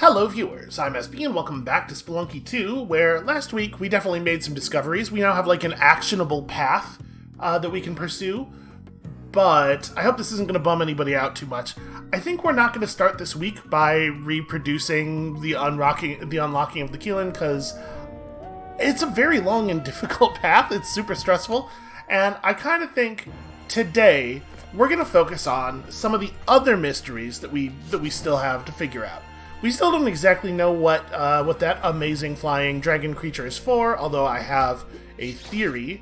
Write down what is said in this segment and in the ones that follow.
Hello viewers, I'm SB and welcome back to Spelunky 2, where last week we definitely made some discoveries. We now have like an actionable path that we can pursue, but I hope this isn't going to bum anybody out too much. I think we're not going to start this week by reproducing the unlocking of the Keelan, because it's a very long and difficult path. It's super stressful, and I kind of think today we're going to focus on some of the other mysteries that we still have to figure out. We still don't exactly know what that amazing flying dragon creature is for, although I have a theory.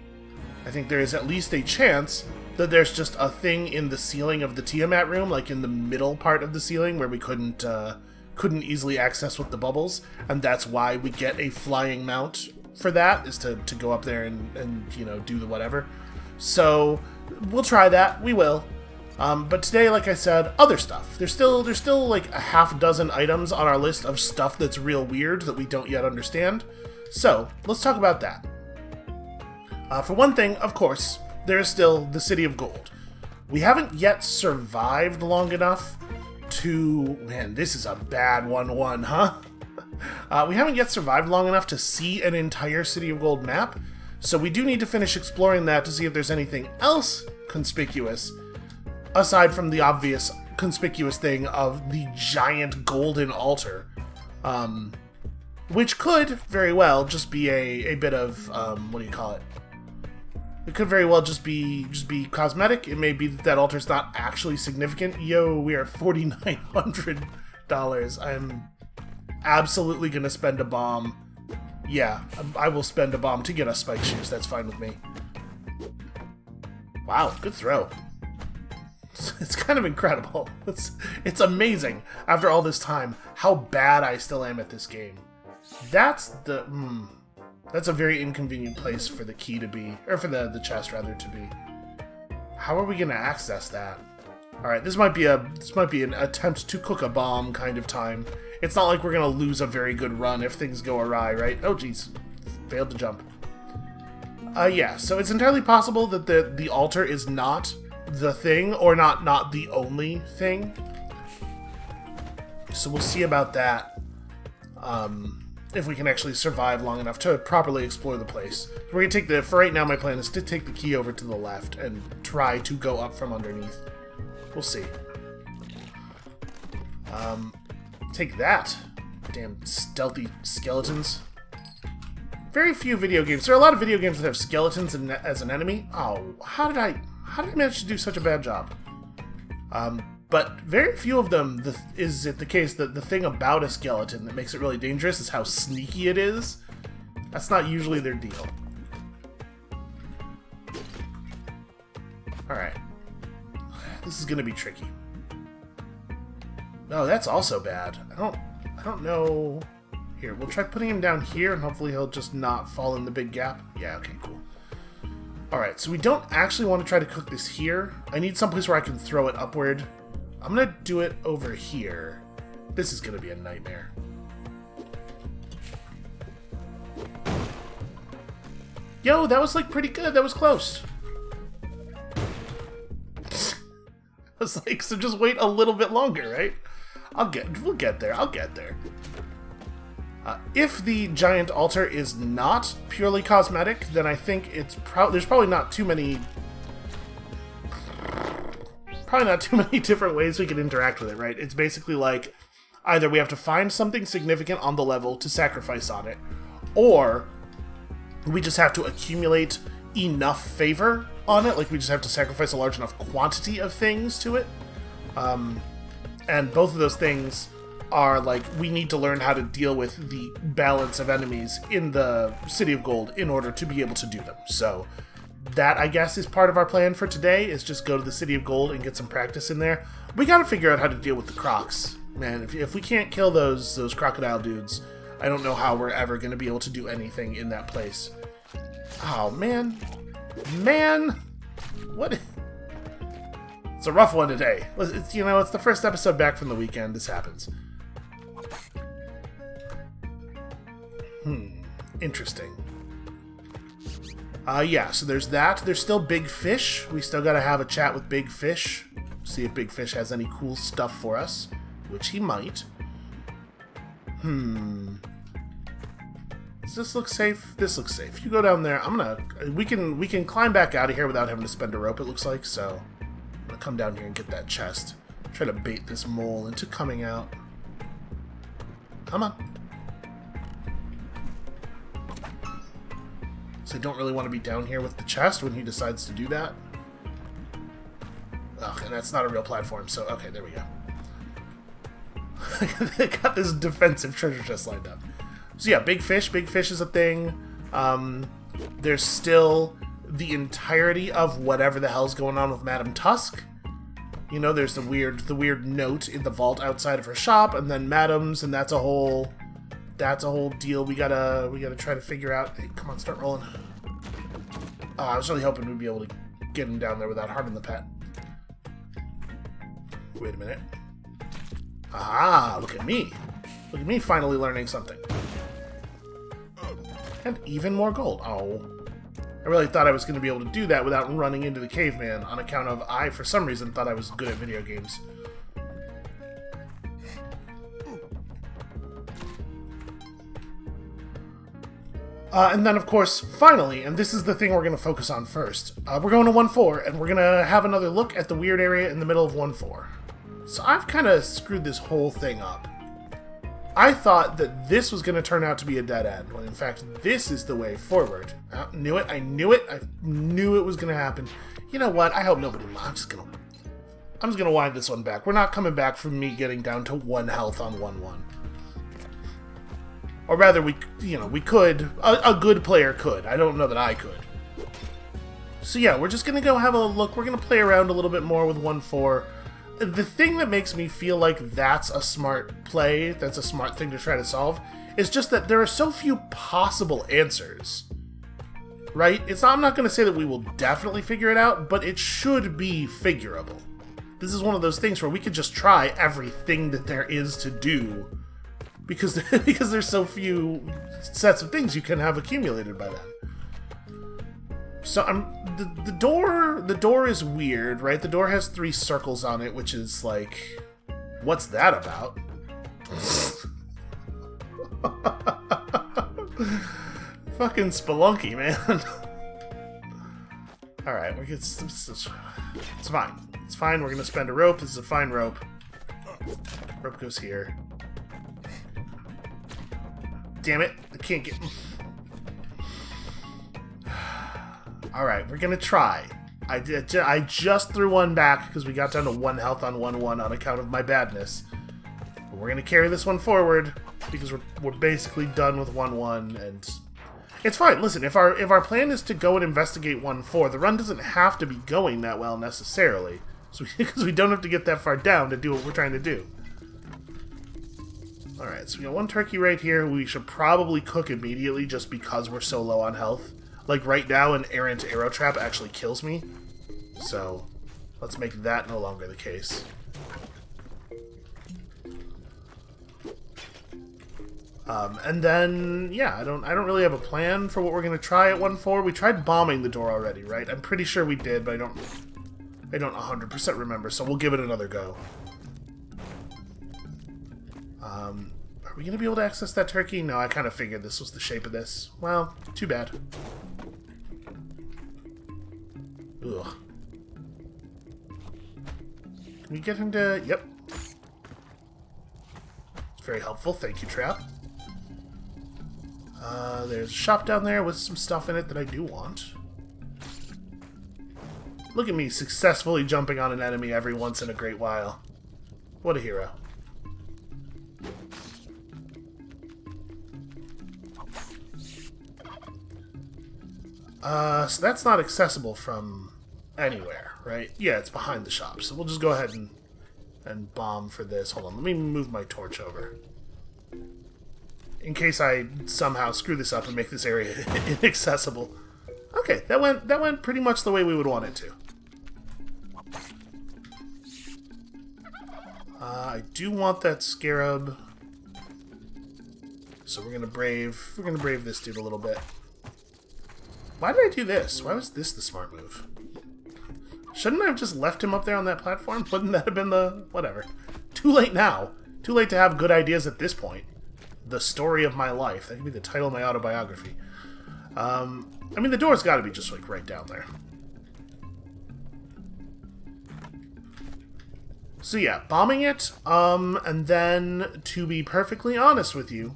I think there is at least a chance that there's just a thing in the ceiling of the Tiamat room, like in the middle part of the ceiling, where we couldn't easily access with the bubbles, and that's why we get a flying mount for that, is to go up there and you know, do the whatever. So we'll try that. We will. But today, like I said, other stuff. There's still like a half dozen items on our list of stuff that's real weird that we don't yet understand. So let's talk about that. For one thing, of course, there is still the City of Gold. We haven't yet survived long enough to... Man, this is a bad 1-1, huh? We haven't yet survived long enough to see an entire City of Gold map, so we do need to finish exploring that to see if there's anything else conspicuous aside from the obvious conspicuous thing of the giant golden altar, which could very well just be a bit of, what do you call it? It could very well just be cosmetic. It may be that altar's not actually significant. Yo, we are $4,900. I'm absolutely gonna spend a bomb. Yeah, I will spend a bomb to get us spike shoes. That's fine with me. Wow, good throw. It's kind of incredible. It's amazing, after all this time, how bad I still am at this game. That's a very inconvenient place for the key to be, or for the chest rather to be. How are we gonna access that? Alright, this might be an attempt to cook a bomb kind of time. It's not like we're gonna lose a very good run if things go awry, right? Oh geez, failed to jump. Yeah, so it's entirely possible that the altar is not the thing, or not the only thing. So we'll see about that, if we can actually survive long enough to properly explore the place. So we're gonna for right now, my plan is to take the key over to the left and try to go up from underneath. We'll see. Take that. Damn stealthy skeletons. Very few video games. There are a lot of video games that have skeletons as an enemy. Oh, how did I manage to do such a bad job? But very few of them is it the case that the thing about a skeleton that makes it really dangerous is how sneaky it is. That's not usually their deal. Alright. This is gonna be tricky. No, that's also bad. I don't know. Here, we'll try putting him down here and hopefully he'll just not fall in the big gap. Yeah, okay, cool. Alright, so we don't actually want to try to cook this here. I need someplace where I can throw it upward. I'm going to do it over here. This is going to be a nightmare. Yo, that was like pretty good. That was close. I was like, so just wait a little bit longer, right? We'll get there. I'll get there. If the giant altar is not purely cosmetic, then I think there's probably not too many different ways we can interact with it, right? It's basically like either we have to find something significant on the level to sacrifice on it, or we just have to accumulate enough favor on it, like we just have to sacrifice a large enough quantity of things to it. And both of those things are like, we need to learn how to deal with the balance of enemies in the City of Gold in order to be able to do them. So that, I guess, is part of our plan for today, is just go to the City of Gold and get some practice in there. We gotta figure out how to deal with the crocs. Man, if we can't kill those crocodile dudes, I don't know how we're ever gonna be able to do anything in that place. Oh, man. Man! What? It's a rough one today. It's, you know, it's the first episode back from the weekend. This happens. Interesting. Yeah, so there's that. There's still Big Fish. We still gotta have a chat with Big Fish. See if Big Fish has any cool stuff for us, which he might. Does this look safe? This looks safe. You go down there. We can climb back out of here without having to spend a rope, it looks like, so I'm gonna come down here and get that chest. Try to bait this mole into coming out. Come on. So I don't really want to be down here with the chest when he decides to do that. Ugh, and that's not a real platform, so okay, there we go. I got this defensive treasure chest lined up. So yeah, big fish. Big fish is a thing. There's still the entirety of whatever the hell's going on with Madame Tusk. You know, there's the weird note in the vault outside of her shop, and then Madame's, and that's a whole deal we gotta try to figure out. Hey, come on, start rolling. I was really hoping we'd be able to get him down there without harming the pet. Wait a minute. Aha, look at me. Look at me finally learning something. And even more gold. Oh. I really thought I was going to be able to do that without running into the caveman on account of I, for some reason, thought I was good at video games. And then, of course, finally, and this is the thing we're going to focus on first, we're going to 1-4, and we're going to have another look at the weird area in the middle of 1-4. So I've kind of screwed this whole thing up. I thought that this was going to turn out to be a dead end, when in fact this is the way forward. I knew it, I knew it was going to happen. You know what, I hope nobody... I'm just going to wind this one back. We're not coming back from me getting down to 1 health on 1-1. Or rather, we could. A good player could. I don't know that I could. So yeah, we're just going to go have a look. We're going to play around a little bit more with 1-4. The thing that makes me feel like that's a smart play, that's a smart thing to try to solve, is just that there are so few possible answers. Right? I'm not going to say that we will definitely figure it out, but it should be figurable. This is one of those things where we could just try everything that there is to do, because there's so few sets of things you can have accumulated by then. So the door is weird, right? The door has 3 circles on it, which is like, what's that about? Fucking Spelunky, man. All right, it's fine. It's fine. We're gonna spend a rope. This is a fine rope. Rope goes here. Damn it! I can't get. Alright, we're gonna try. I just threw one back because we got down to 1 health on 1-1 on account of my badness. But we're gonna carry this one forward because we're basically done with 1-1, and it's fine. Listen, if our plan is to go and investigate 1-4, the run doesn't have to be going that well necessarily, because we don't have to get that far down to do what we're trying to do. Alright, so we got 1 turkey right here. We should probably cook immediately just because we're so low on health. Like right now, an errant arrow trap actually kills me. So, let's make that no longer the case. And then, yeah, I don't really have a plan for what we're gonna try at 1-4. We tried bombing the door already, right? I'm pretty sure we did, but I don't 100% remember, so we'll give it another go. Are we gonna be able to access that turkey? No, I kind of figured this was the shape of this. Well, too bad. Ugh. Can we get him to... Yep. It's very helpful. Thank you, Trap. There's a shop down there with some stuff in it that I do want. Look at me successfully jumping on an enemy every once in a great while. What a hero. So that's not accessible from anywhere, right? Yeah, it's behind the shop, so we'll just go ahead and bomb for this. Hold on, let me move my torch over. In case I somehow screw this up and make this area inaccessible. Okay, that went pretty much the way we would want it to. I do want that scarab. So we're gonna brave this dude a little bit. Why did I do this? Why was this the smart move? Shouldn't I have just left him up there on that platform? Wouldn't that have been the... whatever. Too late now. Too late to have good ideas at this point. The Story of My Life. That could be the title of my autobiography. I mean, the door's got to be just, like, right down there. So yeah, bombing it, and then, to be perfectly honest with you,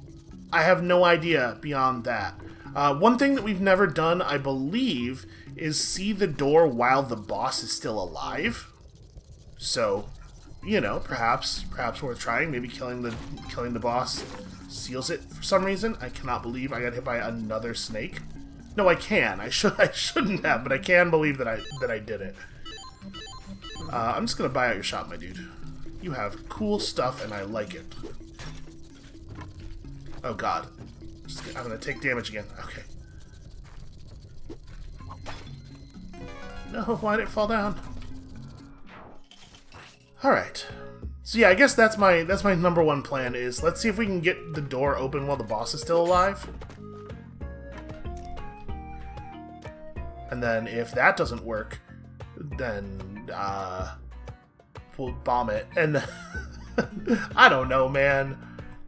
I have no idea beyond that. One thing that we've never done, I believe, is see the door while the boss is still alive. So, you know, perhaps worth trying. Maybe killing the boss seals it for some reason. I cannot believe I got hit by another snake. No, I can. I shouldn't have, but I can believe that I did it. I'm just gonna buy out your shop, my dude. You have cool stuff, and I like it. Oh god. I'm gonna take damage again. Okay. No, why did it fall down? Alright. So yeah, I guess that's my number one plan is let's see if we can get the door open while the boss is still alive. And then if that doesn't work, then we'll bomb it. And I don't know, man.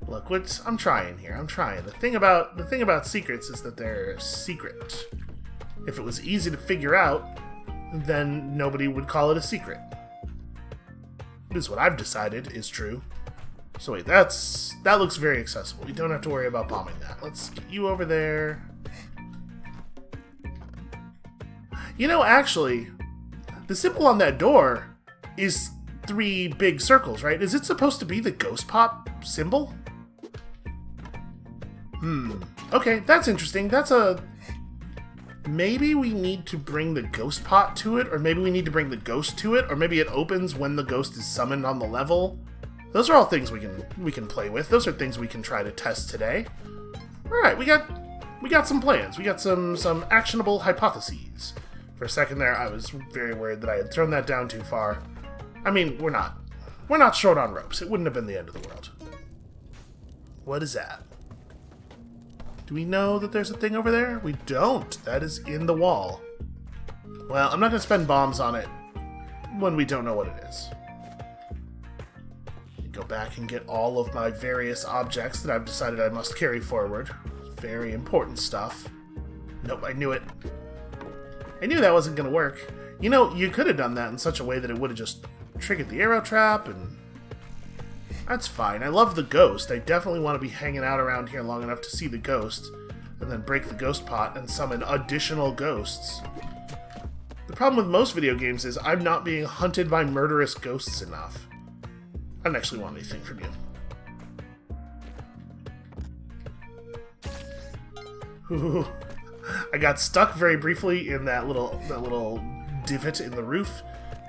Look, I'm trying here. I'm trying. The thing about secrets is that they're secret. If it was easy to figure out, then nobody would call it a secret. This is what I've decided is true. So wait, that looks very accessible. We don't have to worry about bombing that. Let's get you over there. You know, actually, the symbol on that door is 3 big circles, right? Is it supposed to be the ghost pop symbol? Okay, that's interesting. Maybe we need to bring the ghost pot to it, or maybe we need to bring the ghost to it, or maybe it opens when the ghost is summoned on the level. Those are all things we can play with. Those are things we can try to test today. Alright, we got some plans. We got some actionable hypotheses. For a second there, I was very worried that I had thrown that down too far. I mean, we're not short on ropes. It wouldn't have been the end of the world. What is that? Do we know that there's a thing over there? We don't. That is in the wall. Well, I'm not going to spend bombs on it when we don't know what it is. Go back and get all of my various objects that I've decided I must carry forward. Very important stuff. Nope, I knew it. I knew that wasn't going to work. You know, you could have done that in such a way that it would have just triggered the arrow trap, and that's fine. I love the ghost. I definitely want to be hanging out around here long enough to see the ghost, and then break the ghost pot and summon additional ghosts. The problem with most video games is I'm not being hunted by murderous ghosts enough. I don't actually want anything from you. Ooh. I got stuck very briefly in that little divot in the roof,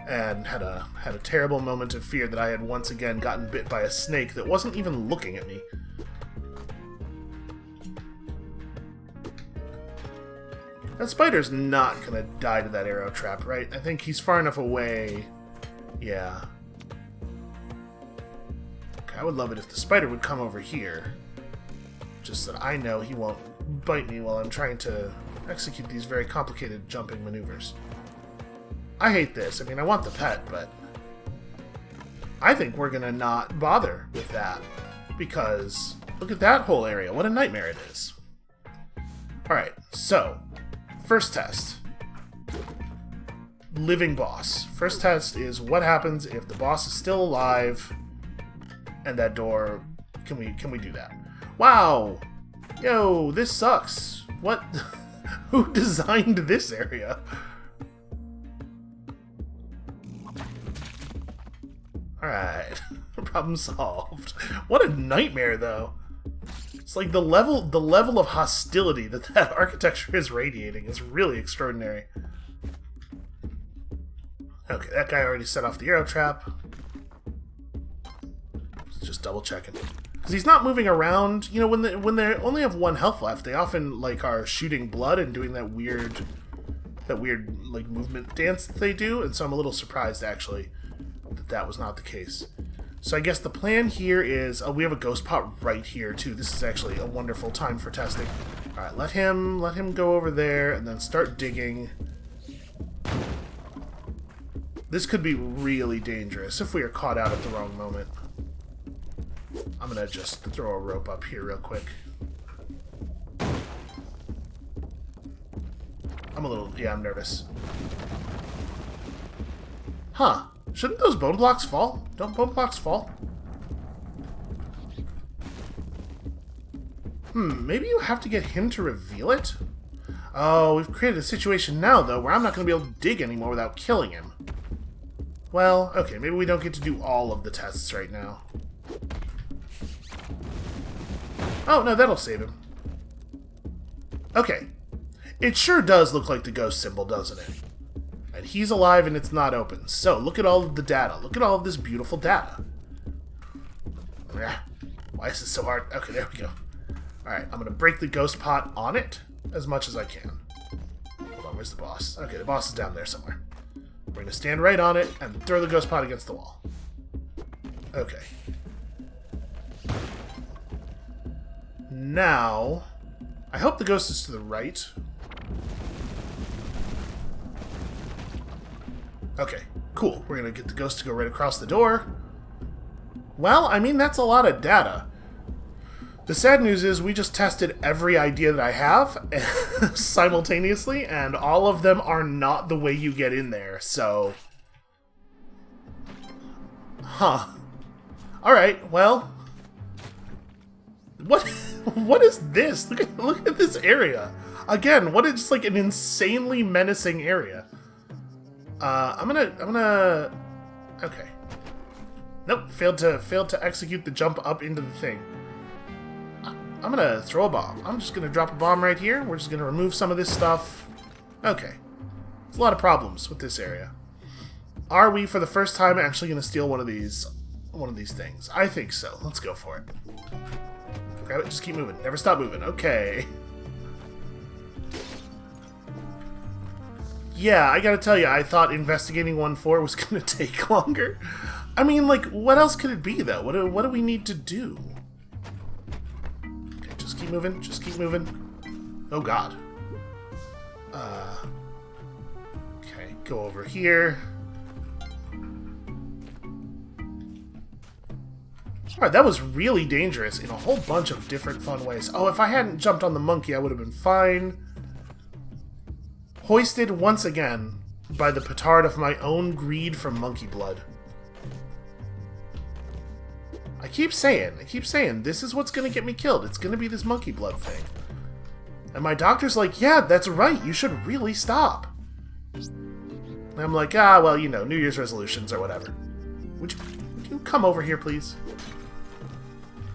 and had a terrible moment of fear that I had once again gotten bit by a snake that wasn't even looking at me. That spider's not gonna die to that arrow trap, right? I think he's far enough away. Yeah. Okay, I would love it if the spider would come over here. Just that I know he won't bite me while I'm trying to execute these very complicated jumping maneuvers. I hate this. I mean, I want the pet, but I think we're gonna not bother with that, because look at that whole area. What a nightmare it is. Alright, so first test. Living boss. First test is what happens if the boss is still alive and that door... Can we do that? Wow! Yo, this sucks. What? Who designed this area? Alright. Problem solved. What a nightmare, though. It's like the level of hostility that architecture is radiating is really extraordinary. Okay, that guy already set off the arrow trap. Just double checking. Because he's not moving around. You know, when they only have 1 health left, they often like are shooting blood and doing that weird like movement dance that they do, and so I'm a little surprised actually that was not the case. So I guess the plan here is we have a ghost pot right here too. This is actually a wonderful time for testing. All right, let him go over there and then start digging. This could be really dangerous if we are caught out at the wrong moment. I'm gonna just throw a rope up here real quick. I'm nervous. Huh. Shouldn't those bone blocks fall? Don't bone blocks fall? Maybe you have to get him to reveal it? Oh, we've created a situation now, though, where I'm not going to be able to dig anymore without killing him. Well, okay, maybe we don't get to do all of the tests right now. Oh, no, that'll save him. Okay. It sure does look like the ghost symbol, doesn't it? And he's alive and it's not open. So, look at all of the data. Look at all of this beautiful data. Why is this so hard? Okay, there we go. Alright, I'm going to break the ghost pot on it as much as I can. Hold on, where's the boss? Okay, the boss is down there somewhere. We're going to stand right on it and throw the ghost pot against the wall. Okay. Now, I hope the ghost is to the right. Okay, cool. We're going to get the ghost to go right across the door. Well, I mean, that's a lot of data. The sad news is we just tested every idea that I have simultaneously, and all of them are not the way you get in there, so... Huh. Alright, well... What is this? Look at this area. Again, what is like an insanely menacing area? I'm gonna... Okay. Nope, failed to execute the jump up into the thing. I'm gonna throw a bomb. I'm just gonna drop a bomb right here. We're just gonna remove some of this stuff. Okay. There's a lot of problems with this area. Are we, for the first time, actually gonna steal one of these things? I think so. Let's go for it. Grab it, just keep moving. Never stop moving. Okay. Yeah, I gotta tell you, I thought investigating 1-4 was gonna take longer. I mean, like, what else could it be, though? What do we need to do? Okay, just keep moving. Just keep moving. Oh, God. Okay, go over here. Alright, that was really dangerous in a whole bunch of different fun ways. Oh, if I hadn't jumped on the monkey, I would have been fine. Hoisted once again by the petard of my own greed for monkey blood. I keep saying, this is what's gonna get me killed. It's gonna be this monkey blood thing. And my doctor's like, yeah, that's right, you should really stop. And I'm like, well, you know, New Year's resolutions or whatever. Would you come over here, please?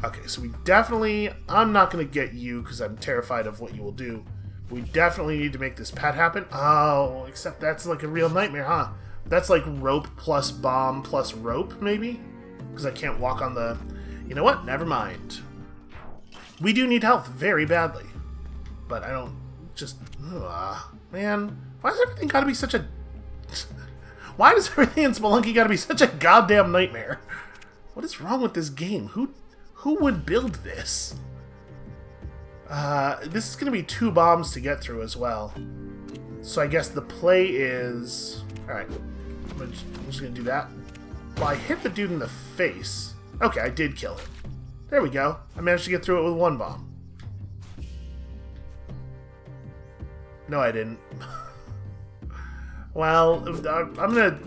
Okay, so we definitely... I'm not gonna get you because I'm terrified of what you will do. We definitely need to make this pet happen. Oh, except that's like a real nightmare, huh? That's like rope plus bomb plus rope, maybe? Because I can't walk on the... You know what? Never mind. We do need health very badly. But I don't... Just... man, why does everything gotta be such a... Why does everything in Spelunky gotta be such a goddamn nightmare? What is wrong with this game? Who would build this? This is going to be 2 bombs to get through as well. So I guess the play is... Alright, I'm just going to do that. Well, I hit the dude in the face. Okay, I did kill him. There we go. I managed to get through it with 1 bomb. No, I didn't. Well, I'm going to...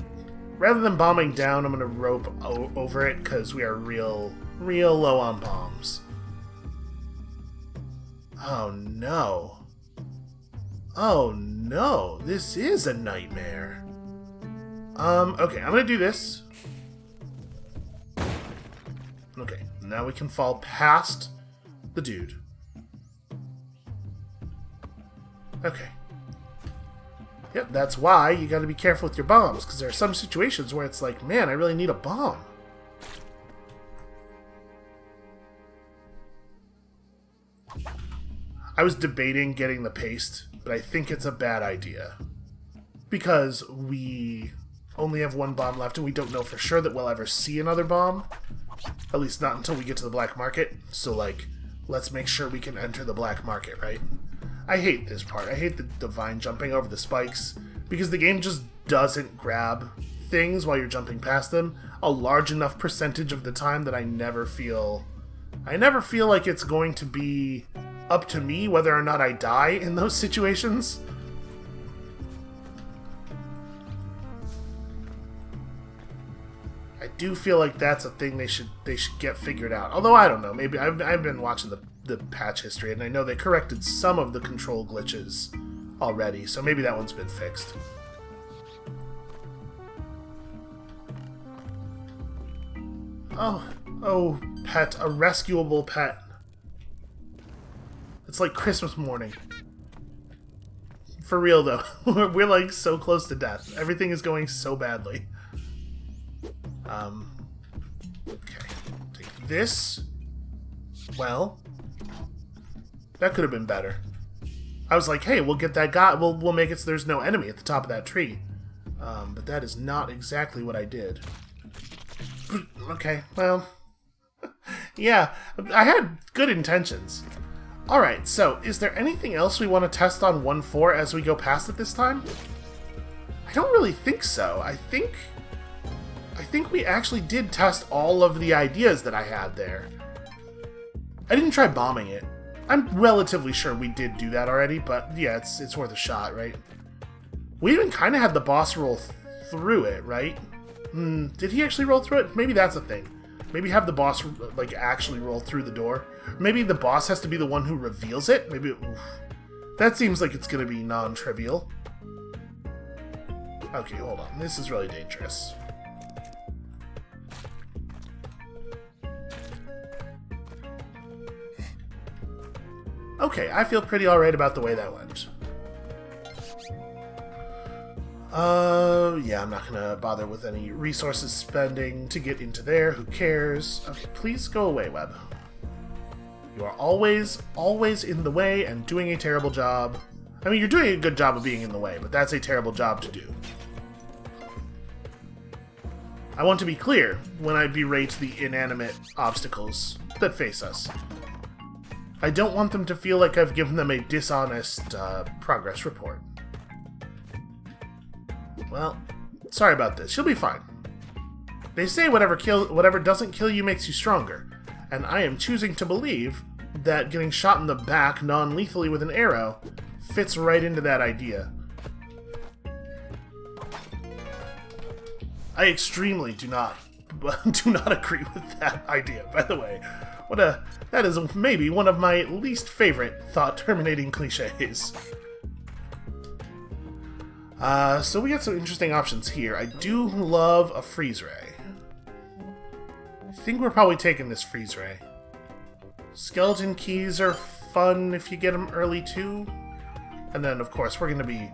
Rather than bombing down, I'm going to rope over it because we are real low on bombs. Oh no. Oh no, this is a nightmare. Okay, I'm gonna do this. Okay, now we can fall past the dude. Okay. Yep, that's why you gotta be careful with your bombs, because there are some situations where it's like, man, I really need a bomb. I was debating getting the paste, but I think it's a bad idea. Because we only have 1 bomb left, and we don't know for sure that we'll ever see another bomb. At least not until we get to the black market. So, like, let's make sure we can enter the black market, right? I hate this part. I hate the vine jumping over the spikes, because the game just doesn't grab things while you're jumping past them a large enough percentage of the time that I never feel I never feel like it's going to be up to me whether or not I die in those situations. I do feel like that's a thing they should get figured out. Although I don't know, maybe I've been watching the patch history and I know they corrected some of the control glitches already, so maybe that one's been fixed. Oh, pet, a rescuable pet. It's like Christmas morning. For real though, we're like so close to death. Everything is going so badly. Okay, take this. Well, that could have been better. I was like, hey, we'll get that guy, we'll make it so there's no enemy at the top of that tree. But that is not exactly what I did. Okay, well, yeah, I had good intentions. Alright, so, is there anything else we want to test on 1.4 as we go past it this time? I don't really think so. I think we actually did test all of the ideas that I had there. I didn't try bombing it. I'm relatively sure we did do that already, but yeah, it's worth a shot, right? We even kind of had the boss roll through it, right? Did he actually roll through it? Maybe that's a thing. Maybe have the boss like actually roll through the door. Maybe the boss has to be the one who reveals it. Maybe oof. That seems like it's going to be non-trivial. Okay, hold on. This is really dangerous. Okay, I feel pretty alright about the way that went. Yeah, I'm not gonna bother with any resources spending to get into there. Who cares? Okay, please go away, web. You are always in the way and doing a terrible job. I mean, you're doing a good job of being in the way, but that's a terrible job to do. I want to be clear when I berate the inanimate obstacles that face us. I don't want them to feel like I've given them a dishonest progress report. Well, sorry about this. You'll be fine. They say whatever doesn't kill you makes you stronger, and I am choosing to believe that getting shot in the back non-lethally with an arrow fits right into that idea. I extremely do not agree with that idea, by the way. That is maybe one of my least favorite thought-terminating cliches. So we got some interesting options here. I do love a freeze ray. I think we're probably taking this freeze ray. Skeleton keys are fun if you get them early too. And then, of course, we're going to be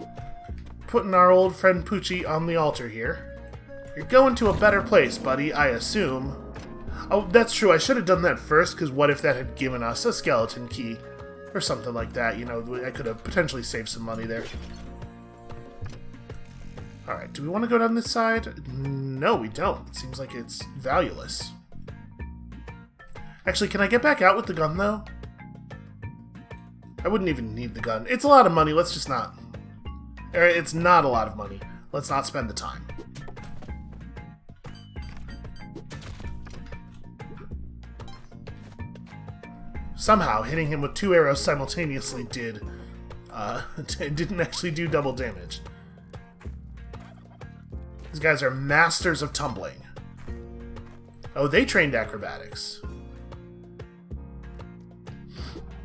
putting our old friend Poochie on the altar here. You're going to a better place, buddy, I assume. Oh, that's true. I should have done that first, because what if that had given us a skeleton key? Or something like that, you know, I could have potentially saved some money there. Alright, do we want to go down this side? No, we don't. It seems like it's valueless. Actually, can I get back out with the gun, though? I wouldn't even need the gun. It's a lot of money, let's just not. It's not a lot of money. Let's not spend the time. Somehow, hitting him with 2 arrows simultaneously didn't actually do double damage. These guys are masters of tumbling. Oh, they trained acrobatics.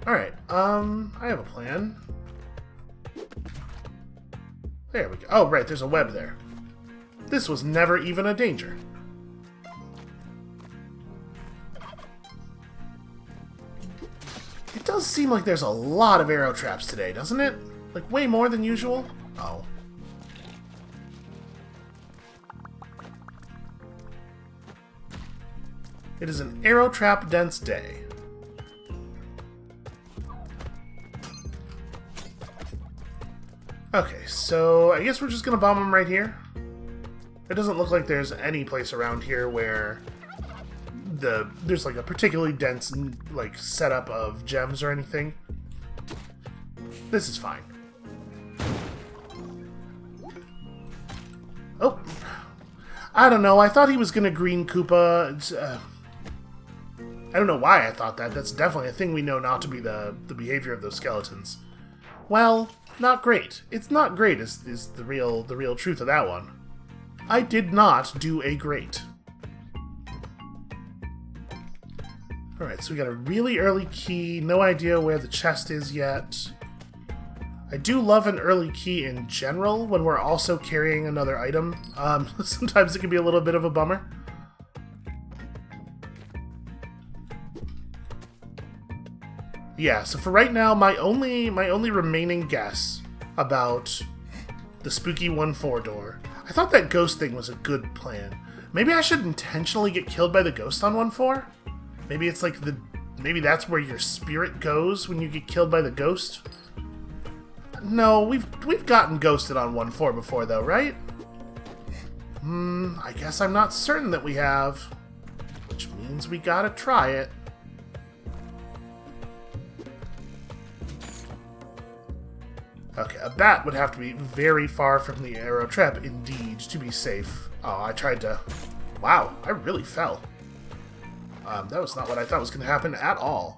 Alright, I have a plan. There we go. Oh, right, there's a web there. This was never even a danger. It does seem like there's a lot of arrow traps today, doesn't it? Like, way more than usual? Oh. It is an arrow trap dense day. Okay, so I guess we're just gonna bomb them right here. It doesn't look like there's any place around here where there's like a particularly dense like setup of gems or anything. This is fine. Oh, I don't know. I thought he was gonna green Koopa. I don't know why I thought that. That's definitely a thing we know not to be the behavior of those skeletons. Well, not great. It's not great is the real truth of that one. I did not do a great. Alright, so we got a really early key. No idea where the chest is yet. I do love an early key in general when we're also carrying another item. Sometimes it can be a little bit of a bummer. Yeah, so for right now, my only remaining guess about the spooky 1-4 door. I thought that ghost thing was a good plan. Maybe I should intentionally get killed by the ghost on 1-4? Maybe it's like maybe that's where your spirit goes when you get killed by the ghost? No, we've gotten ghosted on 1-4 before though, right? I guess I'm not certain that we have. Which means we gotta try it. Okay, a bat would have to be very far from the arrow trap, indeed, to be safe. Oh, I tried to... Wow, I really fell. That was not what I thought was going to happen at all.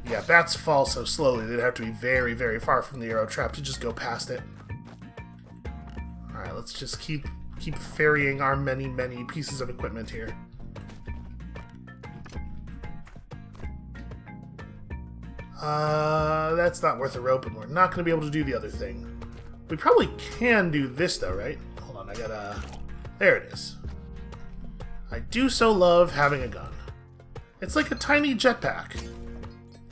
Yeah, bats fall so slowly, they'd have to be very, very far from the arrow trap to just go past it. Alright, let's just keep ferrying our many, many pieces of equipment here. That's not worth a rope, and we're not going to be able to do the other thing. We probably can do this, though, right? Hold on, I gotta... There it is. I do so love having a gun. It's like a tiny jetpack.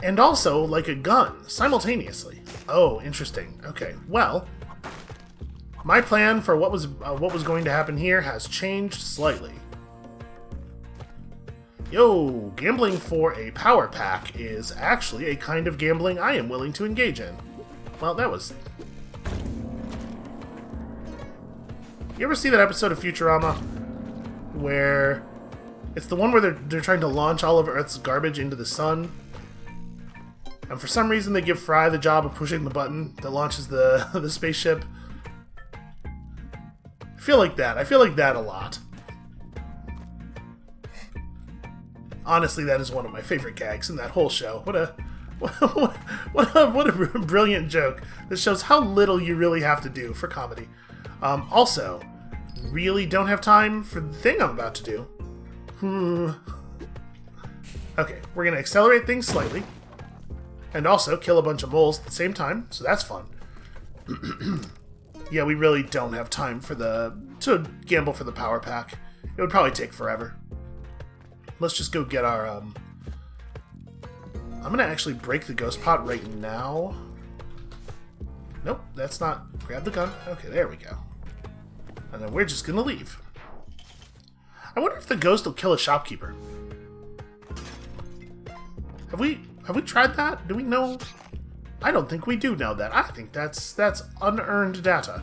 And also, like a gun, simultaneously. Oh, interesting. Okay, well... My plan for what was going to happen here has changed slightly. Yo, gambling for a power pack is actually a kind of gambling I am willing to engage in. Well, that was... You ever see that episode of Futurama where it's the one where they're trying to launch all of Earth's garbage into the sun, and for some reason they give Fry the job of pushing the button that launches the spaceship? I feel like that. I feel like that a lot. Honestly, that is one of my favorite gags in that whole show. What a brilliant joke. This shows how little you really have to do for comedy. Also, really don't have time for the thing I'm about to do. Okay, we're going to accelerate things slightly. And also kill a bunch of moles at the same time, so that's fun. Yeah, we really don't have time to gamble for the power pack. It would probably take forever. Let's just go get our, I'm gonna actually break the ghost pot right now. Nope, that's not... Grab the gun. Okay, there we go. And then we're just gonna leave. I wonder if the ghost will kill a shopkeeper. Have we tried that? Do we know? I don't think we do know that. I think that's unearned data.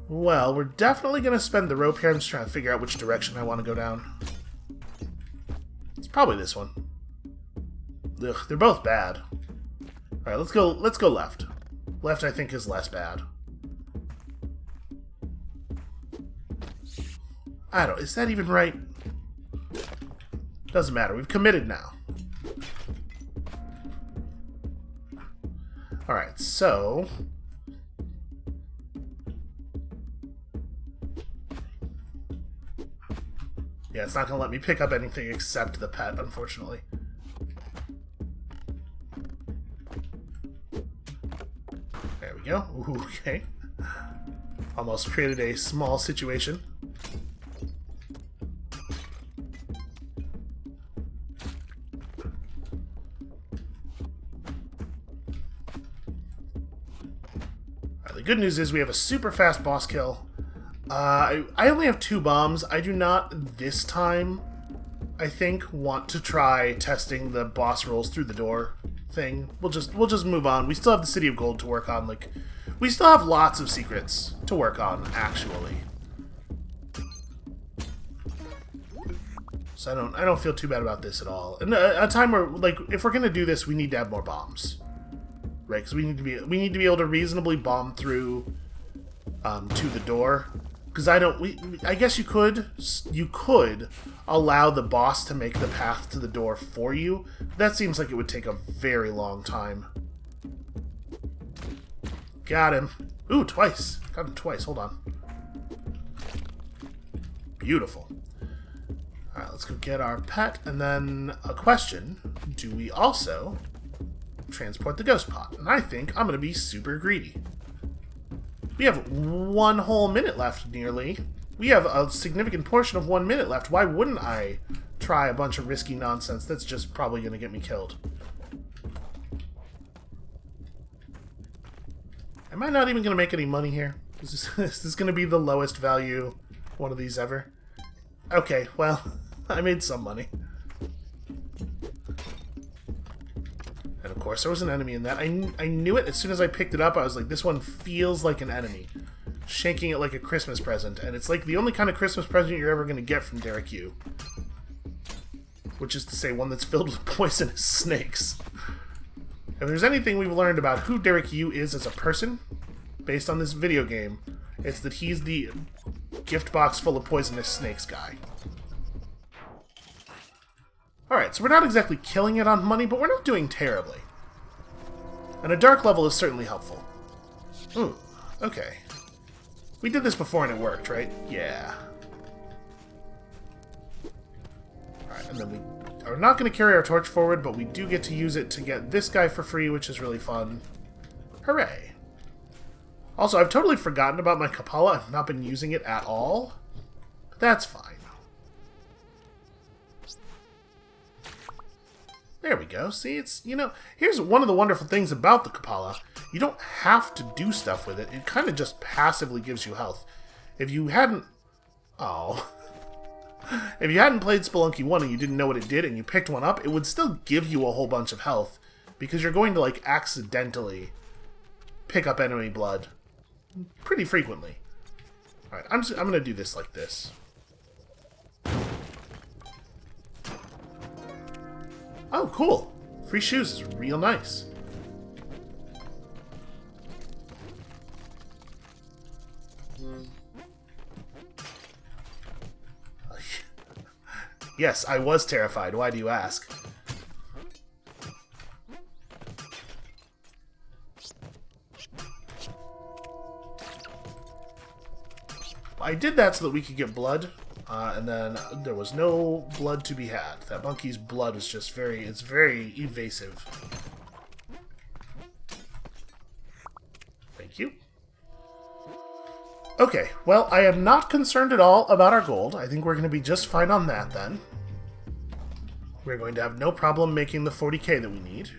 Well, we're definitely gonna spend the rope here. I'm just trying to figure out which direction I want to go down. It's probably this one. Ugh, they're both bad. Alright, let's go left. Left, I think, is less bad. Is that even right? Doesn't matter, we've committed now. Alright, so... Yeah, it's not going to let me pick up anything except the pet, unfortunately. There we go. Ooh, okay. Almost created a small situation. The good news is we have a super fast boss kill. I only have 2 bombs. I do not, this time, I think, want to try testing the boss rolls through the door thing. We'll just move on. We still have the City of Gold to work on. Like, we still have lots of secrets to work on, actually. So I don't feel too bad about this at all. And a time where, like, if we're gonna do this, we need to have more bombs. Right, because we need to be able to reasonably bomb through to the door Because I guess you could allow the boss to make the path to the door for you. That seems like it would take a very long time. Got him. Ooh, twice. Got him twice. Hold on. Beautiful. Alright, let's go get our pet. And then a question. Do we also transport the ghost pot? And I think I'm going to be super greedy. We have 1 whole minute left, nearly. We have a significant portion of 1 minute left. Why wouldn't I try a bunch of risky nonsense that's just probably going to get me killed? Am I not even going to make any money here? Is this going to be the lowest value one of these ever? Okay, well, I made some money. And of course there was an enemy in that. I knew it as soon as I picked it up. I was like, this one feels like an enemy. Shaking it like a Christmas present. And it's like the only kind of Christmas present you're ever going to get from Derek Yu. Which is to say, one that's filled with poisonous snakes. If there's anything we've learned about who Derek Yu is as a person, based on this video game, it's that he's the gift box full of poisonous snakes guy. Alright, so we're not exactly killing it on money, but we're not doing terribly. And a dark level is certainly helpful. Ooh, okay. We did this before and it worked, right? Yeah. Alright, and then we are not going to carry our torch forward, but we do get to use it to get this guy for free, which is really fun. Hooray! Also, I've totally forgotten about my Kapala. I've not been using it at all. But that's fine. There we go. See, it's, you know, here's one of the wonderful things about the Kapala. You don't have to do stuff with it. It kind of just passively gives you health. If you hadn't... Oh... If you hadn't played Spelunky 1 and you didn't know what it did and you picked one up, it would still give you a whole bunch of health. Because you're going to, like, accidentally pick up enemy blood pretty frequently. Alright, I'm going to do this like this. Oh, cool. Free shoes is real nice. Yes, I was terrified. Why do you ask? I did that so that we could get blood, and then there was no blood to be had. That monkey's blood is just it's very evasive. Thank you. Okay, well, I am not concerned at all about our gold. I think we're going to be just fine on that, then. We're going to have no problem making the 40k that we need.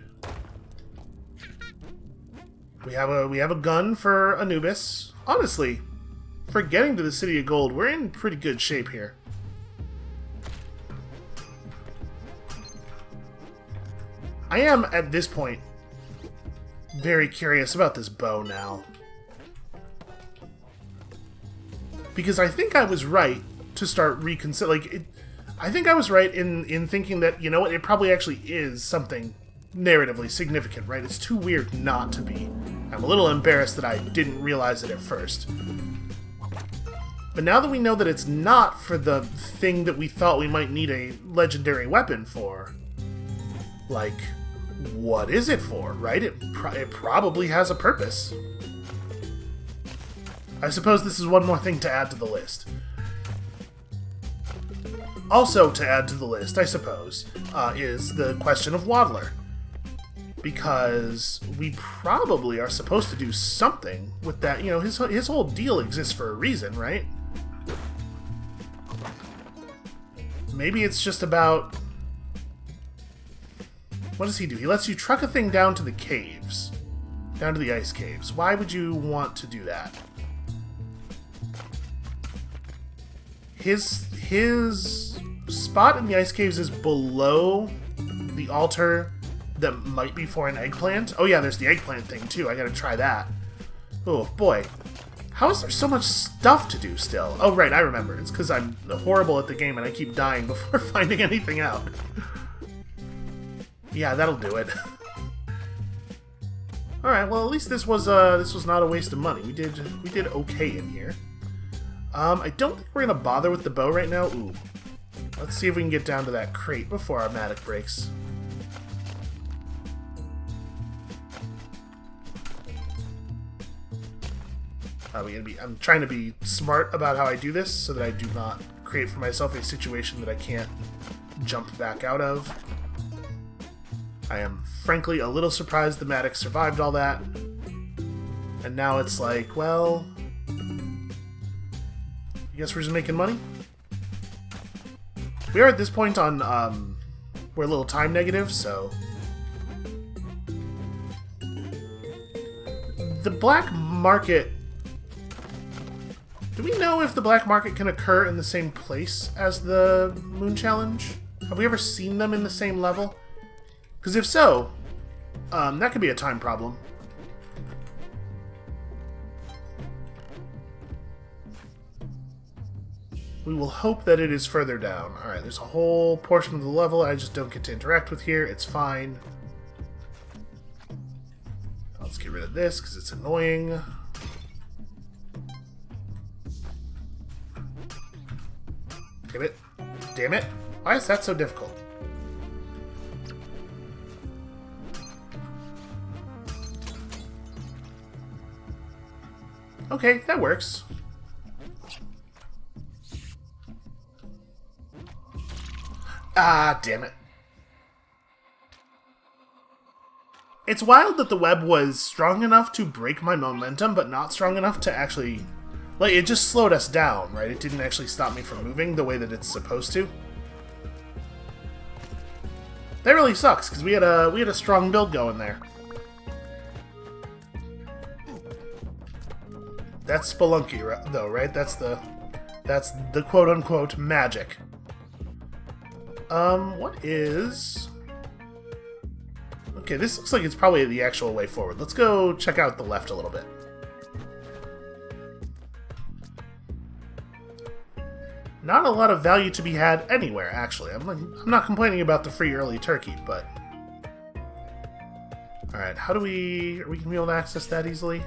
We have a gun for Anubis. Honestly, for getting to the City of Gold, we're in pretty good shape here. I am, at this point, very curious about this bow now. Because I think I was right to start reconsidering. I think I was right in thinking that, you know what, it probably actually is something narratively significant, right? It's too weird not to be. I'm a little embarrassed that I didn't realize it at first. But now that we know that it's not for the thing that we thought we might need a legendary weapon for, like, what is it for, right? It probably has a purpose. I suppose this is one more thing to add to the list. Also to add to the list, I suppose, is the question of Waddler. Because we probably are supposed to do something with that. You know, his whole deal exists for a reason, right? Maybe it's just about... What does he do? He lets you truck a thing down to the caves. Down to the ice caves. Why would you want to do that? His spot in the ice caves is below the altar that might be for an eggplant. Oh yeah, there's the eggplant thing too. I gotta try that. Oh boy. How is there so much stuff to do still? Oh right, I remember. It's because I'm horrible at the game and I keep dying before finding anything out. Yeah, that'll do it. Alright, well at least this was not a waste of money. We did okay in here. I don't think we're going to bother with the bow right now. Ooh. Let's see if we can get down to that crate before our mattock breaks. I'm trying to be smart about how I do this so that I do not create for myself a situation that I can't jump back out of. I am frankly a little surprised the mattock survived all that. And now it's like, well, I guess we're just making money. We are at this point on, we're a little time negative, so. The black market. Do we know if the black market can occur in the same place as the Moon Challenge? Have we ever seen them in the same level? Because if so, that could be a time problem. We will hope that it is further down. Alright, there's a whole portion of the level I just don't get to interact with here. It's fine. Let's get rid of this because it's annoying. Damn it. Damn it. Why is that so difficult? Okay, that works. Ah, damn it. It's wild that the web was strong enough to break my momentum, but not strong enough to actually... Like, it just slowed us down, right? It didn't actually stop me from moving the way that it's supposed to. That really sucks, because we had a strong build going there. That's Spelunky, though, right? That's the quote-unquote magic. What is... Okay, this looks like it's probably the actual way forward. Let's go check out the left a little bit. Not a lot of value to be had anywhere, actually. I'm not complaining about the free early turkey, but... Alright, how do we... Are we going to be able to access that easily?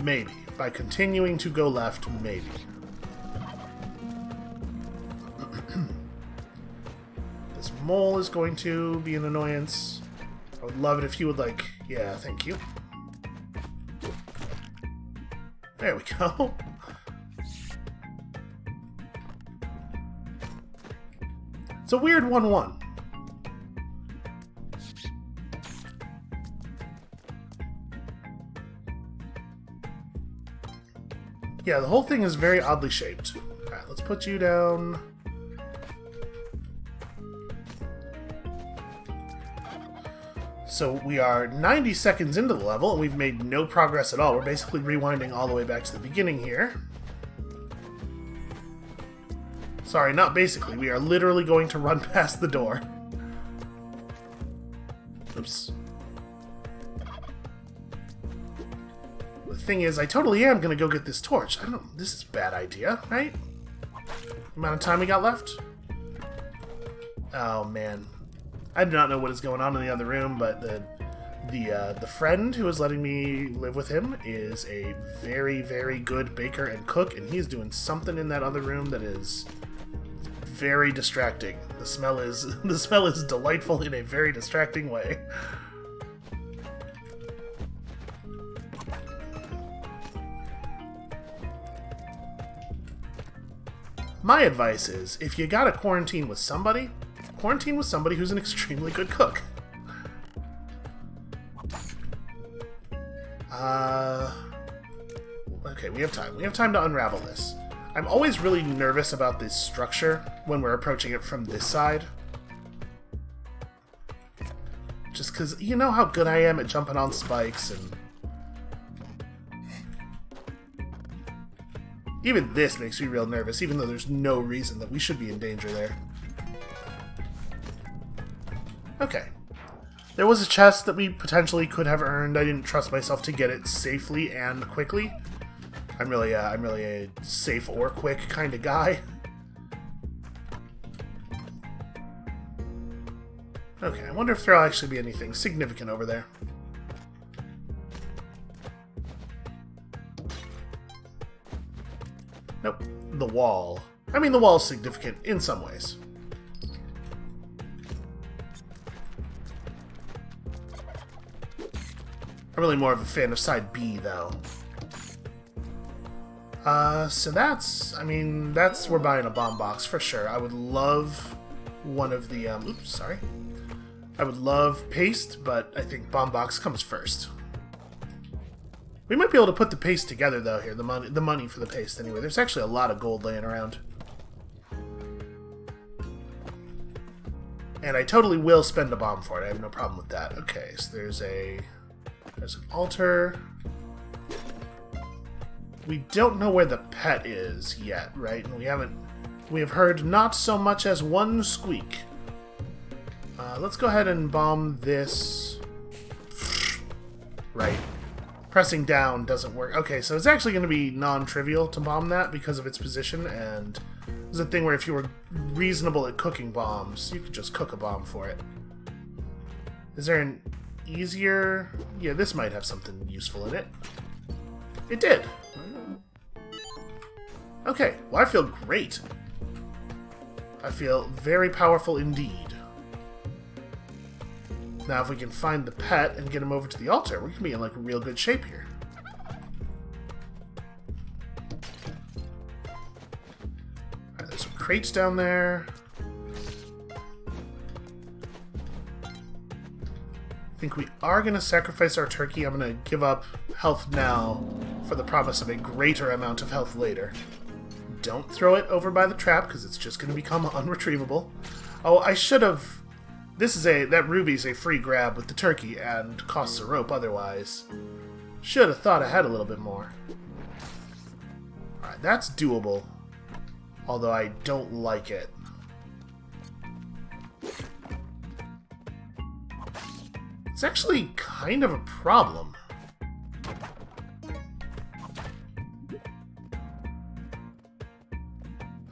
Maybe. By continuing to go left, maybe. This mole is going to be an annoyance. I would love it if you would, like... Yeah, thank you. There we go. It's a weird 1-1. Yeah, the whole thing is very oddly shaped. Alright, let's put you down. So we are 90 seconds into the level, and we've made no progress at all. We're basically rewinding all the way back to the beginning here. Sorry, not basically. We are literally going to run past the door. Oops. The thing is, I totally am going to go get this torch. This is a bad idea, right? The amount of time we got left? Oh, man. I do not know what is going on in the other room, but the friend who is letting me live with him is a very, very good baker and cook, and he's doing something in that other room that is very distracting. The smell is delightful in a very distracting way. My advice is, if you gotta quarantine with somebody who's an extremely good cook. Okay, we have time. We have time to unravel this. I'm always really nervous about this structure when we're approaching it from this side. Just because you know how good I am at jumping on spikes, and... Even this makes me real nervous, even though there's no reason that we should be in danger there. Okay. There was a chest that we potentially could have earned. I didn't trust myself to get it safely and quickly. I'm really a safe or quick kind of guy. Okay, I wonder if there'll actually be anything significant over there. wall. I mean, the wall's significant in some ways. I'm really more of a fan of side B, though. So that's... I mean, we're buying a bomb box for sure. I would love one of the... oops, sorry. I would love paste, but I think bomb box comes first. We might be able to put the paste together, though, here. The money for the paste, anyway. There's actually a lot of gold laying around. And I totally will spend a bomb for it. I have no problem with that. Okay, so there's an altar. We don't know where the pet is yet, right? We have heard not so much as one squeak. Let's go ahead and bomb this. Right. Pressing down doesn't work. Okay, so it's actually going to be non-trivial to bomb that because of its position, and there's a thing where if you were reasonable at cooking bombs, you could just cook a bomb for it. Is there an easier... Yeah, this might have something useful in it. It did! Okay, well, I feel great. I feel very powerful indeed. Now, if we can find the pet and get him over to the altar, we can be in, like, real good shape here. Alright, there's some crates down there. I think we are going to sacrifice our turkey. I'm going to give up health now for the promise of a greater amount of health later. Don't throw it over by the trap, because it's just going to become unretrievable. Oh, I should have... That ruby's a free grab with the turkey and costs a rope otherwise. Should have thought ahead a little bit more. Alright, that's doable. Although I don't like it. It's actually kind of a problem.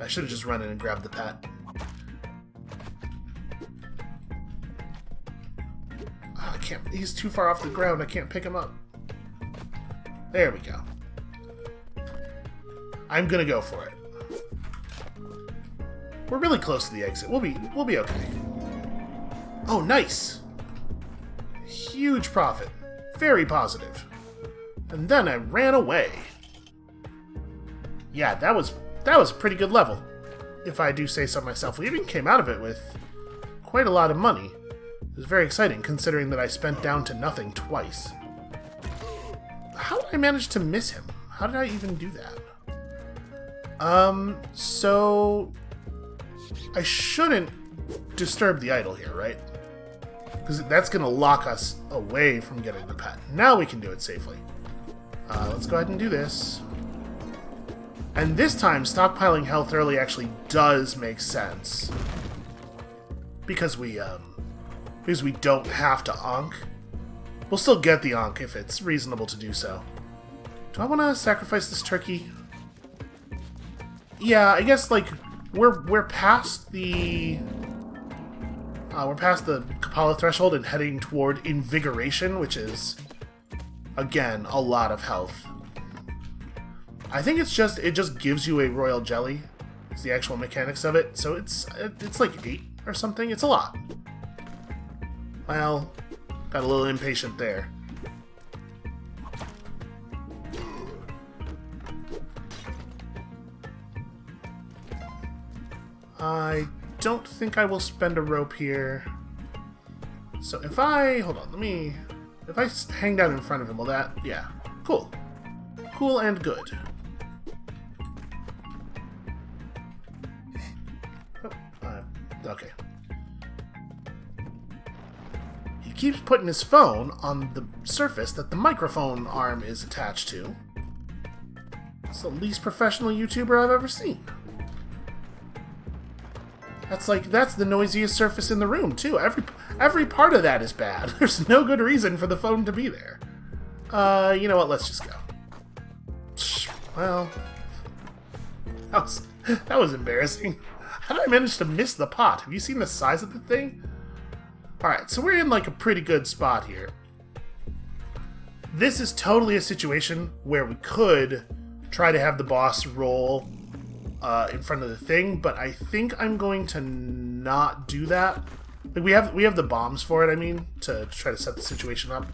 I should have just run in and grabbed the pet. Oh, I can't. He's too far off the ground. I can't pick him up. There we go. I'm gonna go for it. We're really close to the exit. We'll be okay. Oh, nice! Huge profit. Very positive. And then I ran away. Yeah, that was a pretty good level, if I do say so myself. We even came out of it with quite a lot of money. It was very exciting, considering that I spent down to nothing twice. How did I manage to miss him? How did I even do that? So... I shouldn't disturb the idol here, right? Because that's going to lock us away from getting the pet. Now we can do it safely. Let's go ahead and do this. And this time, stockpiling health early actually does make sense. Because we don't have to Ankh. We'll still get the Ankh if it's reasonable to do so. Do I want to sacrifice this turkey? Yeah, I guess, like, we're past the... we're past the Kapala threshold and heading toward Invigoration, which is, again, a lot of health. I think it just gives you a royal jelly. It's the actual mechanics of it. So it's like 8 or something. It's a lot. Well, got a little impatient there. I don't think I will spend a rope here. So if I... Hold on, if I hang down in front of him, will that... Yeah, cool. Cool and good. Okay. He keeps putting his phone on the surface that the microphone arm is attached to. It's the least professional YouTuber I've ever seen. That's the noisiest surface in the room, too. Every part of that is bad. There's no good reason for the phone to be there. You know what? Let's just go. Well, that was embarrassing. How did I manage to miss the pot? Have you seen the size of the thing? Alright, so we're in like a pretty good spot here. This is totally a situation where we could try to have the boss roll in front of the thing, but I think I'm going to not do that. Like, we have the bombs for it, I mean, to try to set the situation up.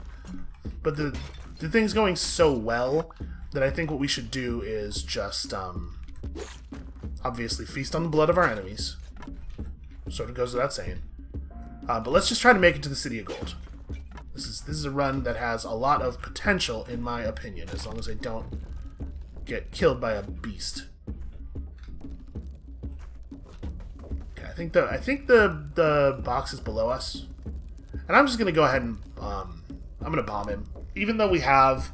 But the thing's going so well that I think what we should do is just, obviously feast on the blood of our enemies. Sort of goes without saying. But let's just try to make it to the City of Gold. This is a run that has a lot of potential, in my opinion, as long as I don't get killed by a beast. Okay, I think the box is below us, and I'm just gonna go ahead and I'm gonna bomb him, even though we have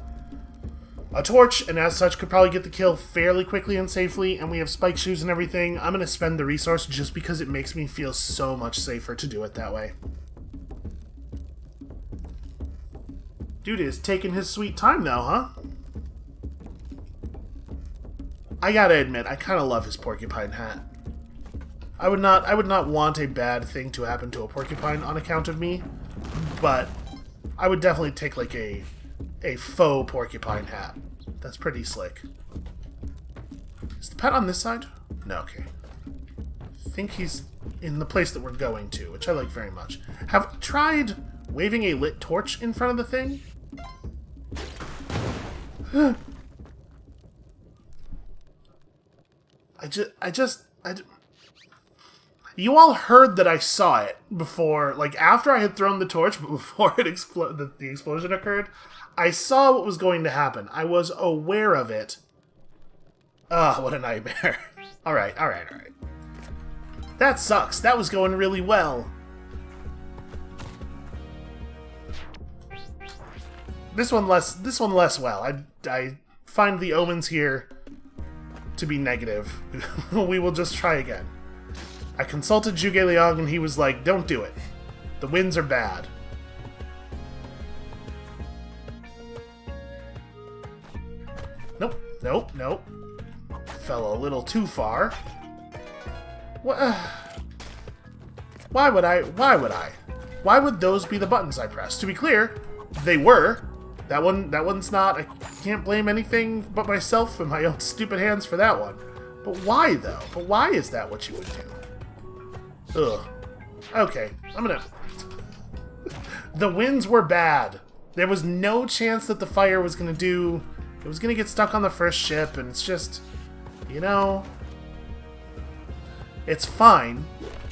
a torch, and as such could probably get the kill fairly quickly and safely, and we have spike shoes and everything. I'm gonna spend the resource just because it makes me feel so much safer to do it that way. Dude is taking his sweet time though, huh? I gotta admit, I kind of love his porcupine hat. I would not want a bad thing to happen to a porcupine on account of me, but I would definitely take like a faux porcupine hat. That's pretty slick. Is the pet on this side? No, okay. I think he's in the place that we're going to, which I like very much. Have tried waving a lit torch in front of the thing? You all heard that I saw it before, like after I had thrown the torch, but before it the explosion occurred. I saw what was going to happen. I was aware of it. Ugh, what a nightmare. Alright. That sucks. That was going really well. This one less well. I find the omens here to be negative. We will just try again. I consulted Zhuge Liang and he was like, don't do it. The winds are bad. Nope. Fell a little too far. What? Why would I? Why would those be the buttons I pressed? To be clear, they were. That one's not. I can't blame anything but myself and my own stupid hands for that one. But why, though? But why is that what you would do? Ugh. Okay, I'm gonna... The winds were bad. There was no chance that the fire was gonna do... It was gonna get stuck on the first ship, and it's just... You know... It's fine.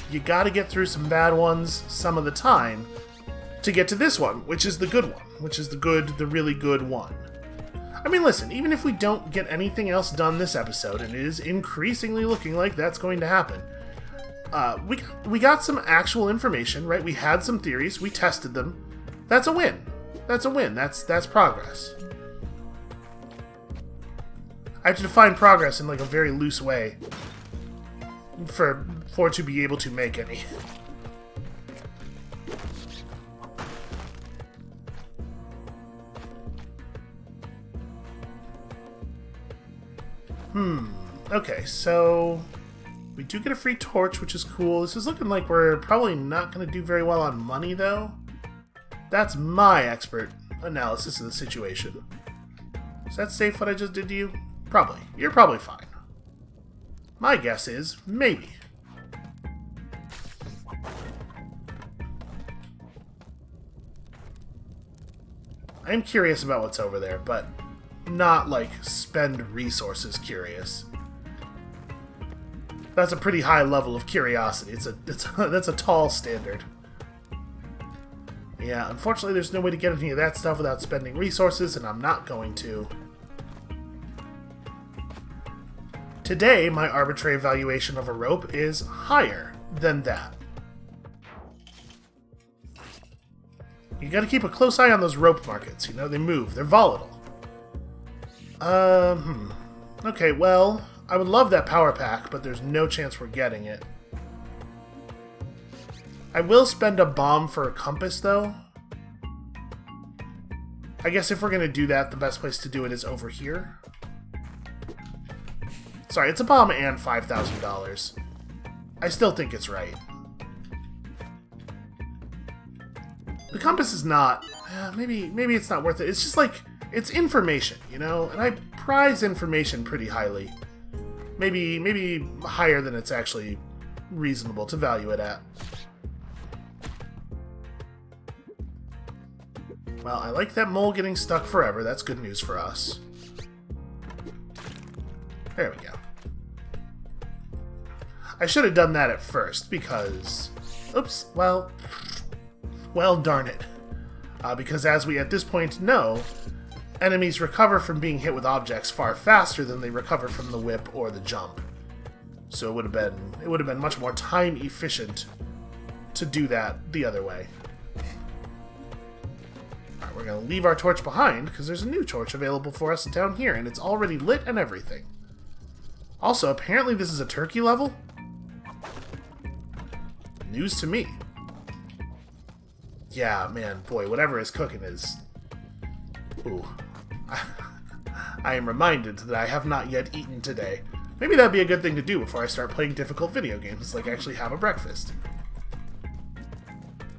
You gotta get through some bad ones some of the time to get to this one, which is the good one. Which is the really good one. I mean, listen, even if we don't get anything else done this episode, and it is increasingly looking like that's going to happen, we got some actual information, right? We had some theories, we tested them. That's a win. That's a win. That's progress. I have to define progress in like a very loose way for it to be able to make any. Okay, so we do get a free torch, which is cool. This is looking like we're probably not going to do very well on money, though. That's my expert analysis of the situation. Is that safe what I just did to you? Probably. You're probably fine. My guess is maybe. I'm curious about what's over there, but not like spend resources curious. That's a pretty high level of curiosity. That's a tall standard. Yeah, unfortunately there's no way to get any of that stuff without spending resources, and I'm not going to. Today, my arbitrary valuation of a rope is higher than that. You gotta keep a close eye on those rope markets, you know, they move, they're volatile. Okay, well, I would love that power pack, but there's no chance we're getting it. I will spend a bomb for a compass, though. I guess if we're gonna do that, the best place to do it is over here. Sorry, it's a bomb and $5,000. I still think it's right. The compass is not... maybe it's not worth it. It's just like... It's information, you know? And I prize information pretty highly. Maybe higher than it's actually reasonable to value it at. Well, I like that mole getting stuck forever. That's good news for us. There we go. I should have done that at first because... Oops, well, darn it. Because as we at this point know, enemies recover from being hit with objects far faster than they recover from the whip or the jump. So it would have been much more time efficient to do that the other way. Alright, we're going to leave our torch behind because there's a new torch available for us down here, and it's already lit and everything. Also, apparently this is a turkey level. News to me. Yeah, man, boy, whatever is cooking is... Ooh. I am reminded that I have not yet eaten today. Maybe that'd be a good thing to do before I start playing difficult video games, like actually have a breakfast.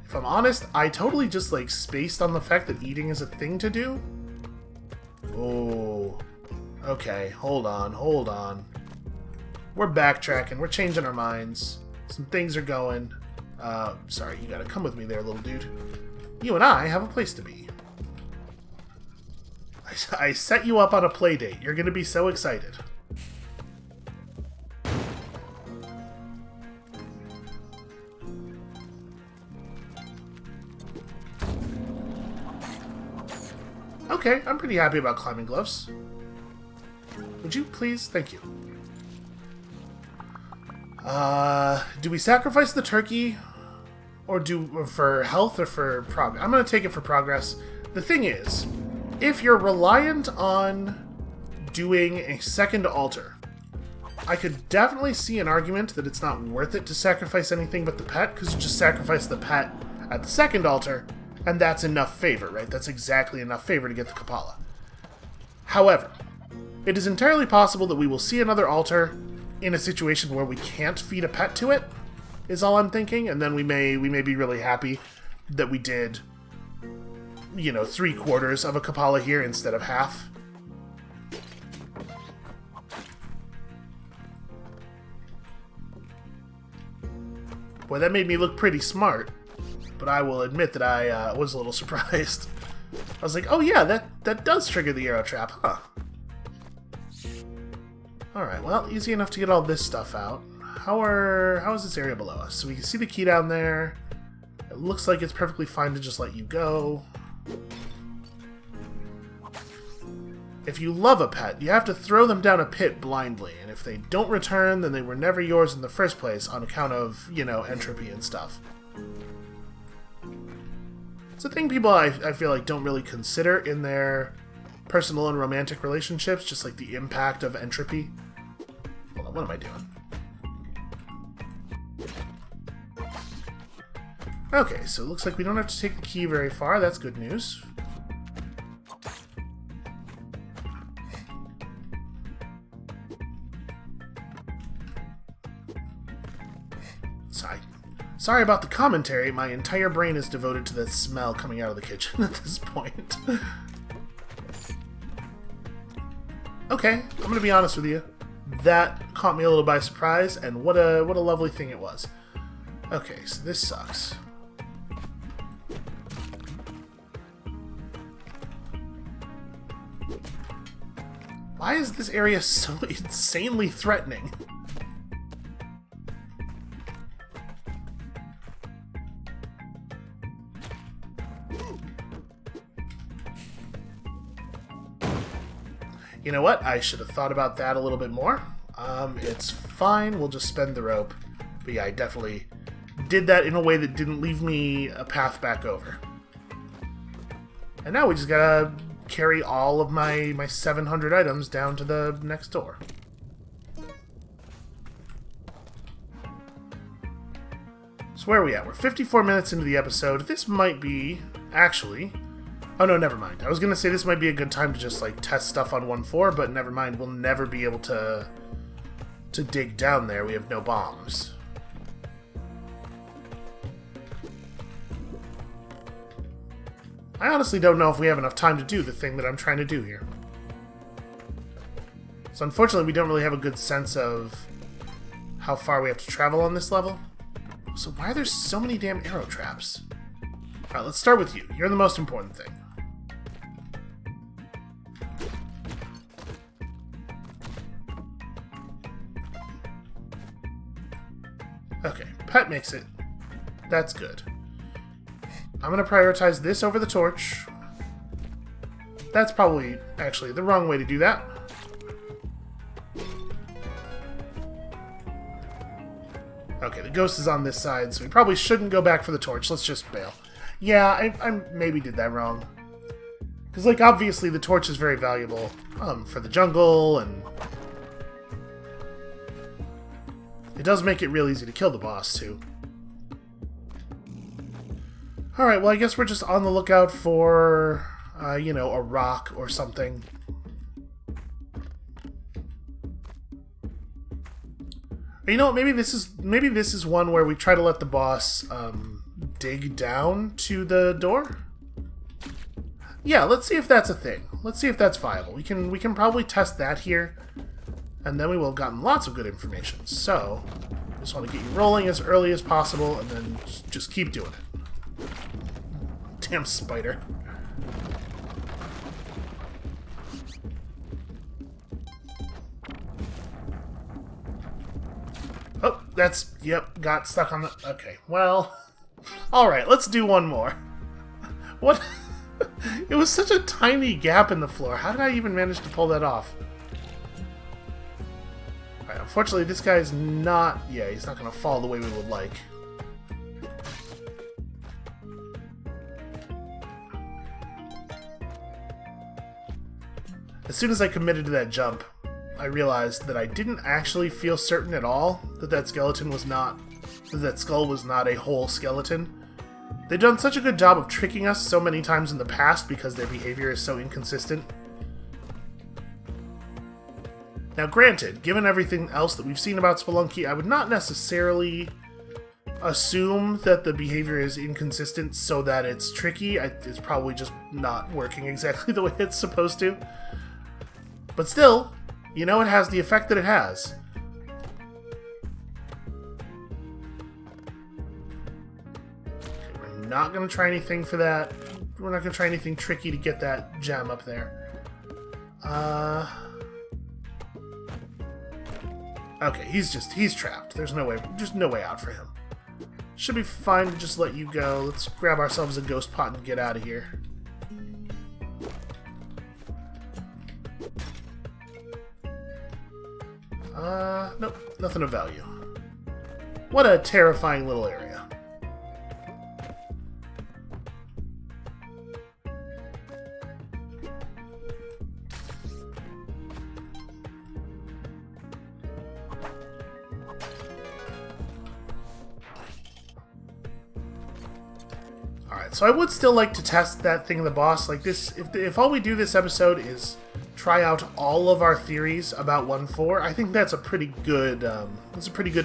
If I'm honest, I totally just, like, spaced on the fact that eating is a thing to do. Oh. Okay, hold on. We're backtracking, we're changing our minds. Some things are going. Sorry, you gotta come with me there, little dude. You and I have a place to be. I set you up on a play date. You're gonna be so excited. Okay, I'm pretty happy about climbing gloves. Would you please? Thank you. Do we sacrifice the turkey? Or for health or for progress? I'm going to take it for progress. The thing is, if you're reliant on doing a second altar, I could definitely see an argument that it's not worth it to sacrifice anything but the pet, because you just sacrifice the pet at the second altar, and that's enough favor, right? That's exactly enough favor to get the Kapala. However, it is entirely possible that we will see another altar in a situation where we can't feed a pet to it, is all I'm thinking, and then we may be really happy that we did, you know, 3/4 of a Kapala here instead of half. Boy, that made me look pretty smart, but I will admit that I was a little surprised. I was like, oh yeah, that does trigger the arrow trap, huh? Alright, well, easy enough to get all this stuff out. How is this area below us? So we can see the key down there. It looks like it's perfectly fine to just let you go. If you love a pet, you have to throw them down a pit blindly, and if they don't return, then they were never yours in the first place on account of, you know, entropy and stuff. It's a thing people I feel like don't really consider in their personal and romantic relationships, just like the impact of entropy. Hold on, what am I doing? Okay, so it looks like we don't have to take the key very far. That's good news. Sorry about the commentary. My entire brain is devoted to the smell coming out of the kitchen at this point. Okay, I'm gonna be honest with you. That caught me a little by surprise, and what a lovely thing it was. Okay, so this sucks. Why is this area so insanely threatening? You know what? I should have thought about that a little bit more. It's fine. We'll just spend the rope. But yeah, I definitely did that in a way that didn't leave me a path back over. And now we just gotta carry all of my 700 items down to the next door. So where are we at? We're 54 minutes into the episode. This might be, actually... Oh no, never mind. I was gonna say this might be a good time to just, like, test stuff on 1.4, but never mind. We'll never be able to dig down there. We have no bombs. I honestly don't know if we have enough time to do the thing that I'm trying to do here. So unfortunately, we don't really have a good sense of how far we have to travel on this level. So why are there so many damn arrow traps? Alright, let's start with you. You're the most important thing. Okay, pet makes it. That's good. I'm going to prioritize this over the torch. That's probably, actually, the wrong way to do that. Okay, the ghost is on this side, so we probably shouldn't go back for the torch. Let's just bail. Yeah, I maybe did that wrong. Because, like, obviously the torch is very valuable for the jungle, and it does make it real easy to kill the boss, too. Alright, well, I guess we're just on the lookout for, you know, a rock or something. You know, maybe this is one where we try to let the boss dig down to the door. Yeah, let's see if that's a thing. Let's see if that's viable. We can probably test that here, and then we will have gotten lots of good information. So, just want to get you rolling as early as possible, and then just keep doing it. Damn spider. Oh, that's, yep, got stuck on the, okay, well, alright, let's do one more. What? It was such a tiny gap in the floor. How did I even manage to pull that off? Alright, unfortunately, this guy's not, yeah, he's not going to fall the way we would like. As soon as I committed to that jump, I realized that I didn't actually feel certain at all that that skeleton was not, that skull was not a whole skeleton. They've done such a good job of tricking us so many times in the past because their behavior is so inconsistent. Now granted, given everything else that we've seen about Spelunky, I would not necessarily assume that the behavior is inconsistent so that it's tricky. It's probably just not working exactly the way it's supposed to. But still, you know, it has the effect that it has. Okay, we're not going to try anything for that. We're not going to try anything tricky to get that gem up there. Okay, he's trapped. There's no way, just no way out for him. Should be fine to just let you go. Let's grab ourselves a ghost pot and get out of here. Nope, nothing of value. What a terrifying little area. Alright, so I would still like to test that thing of the boss. Like this, if all we do this episode is try out all of our theories about 1.4, I think that's a pretty good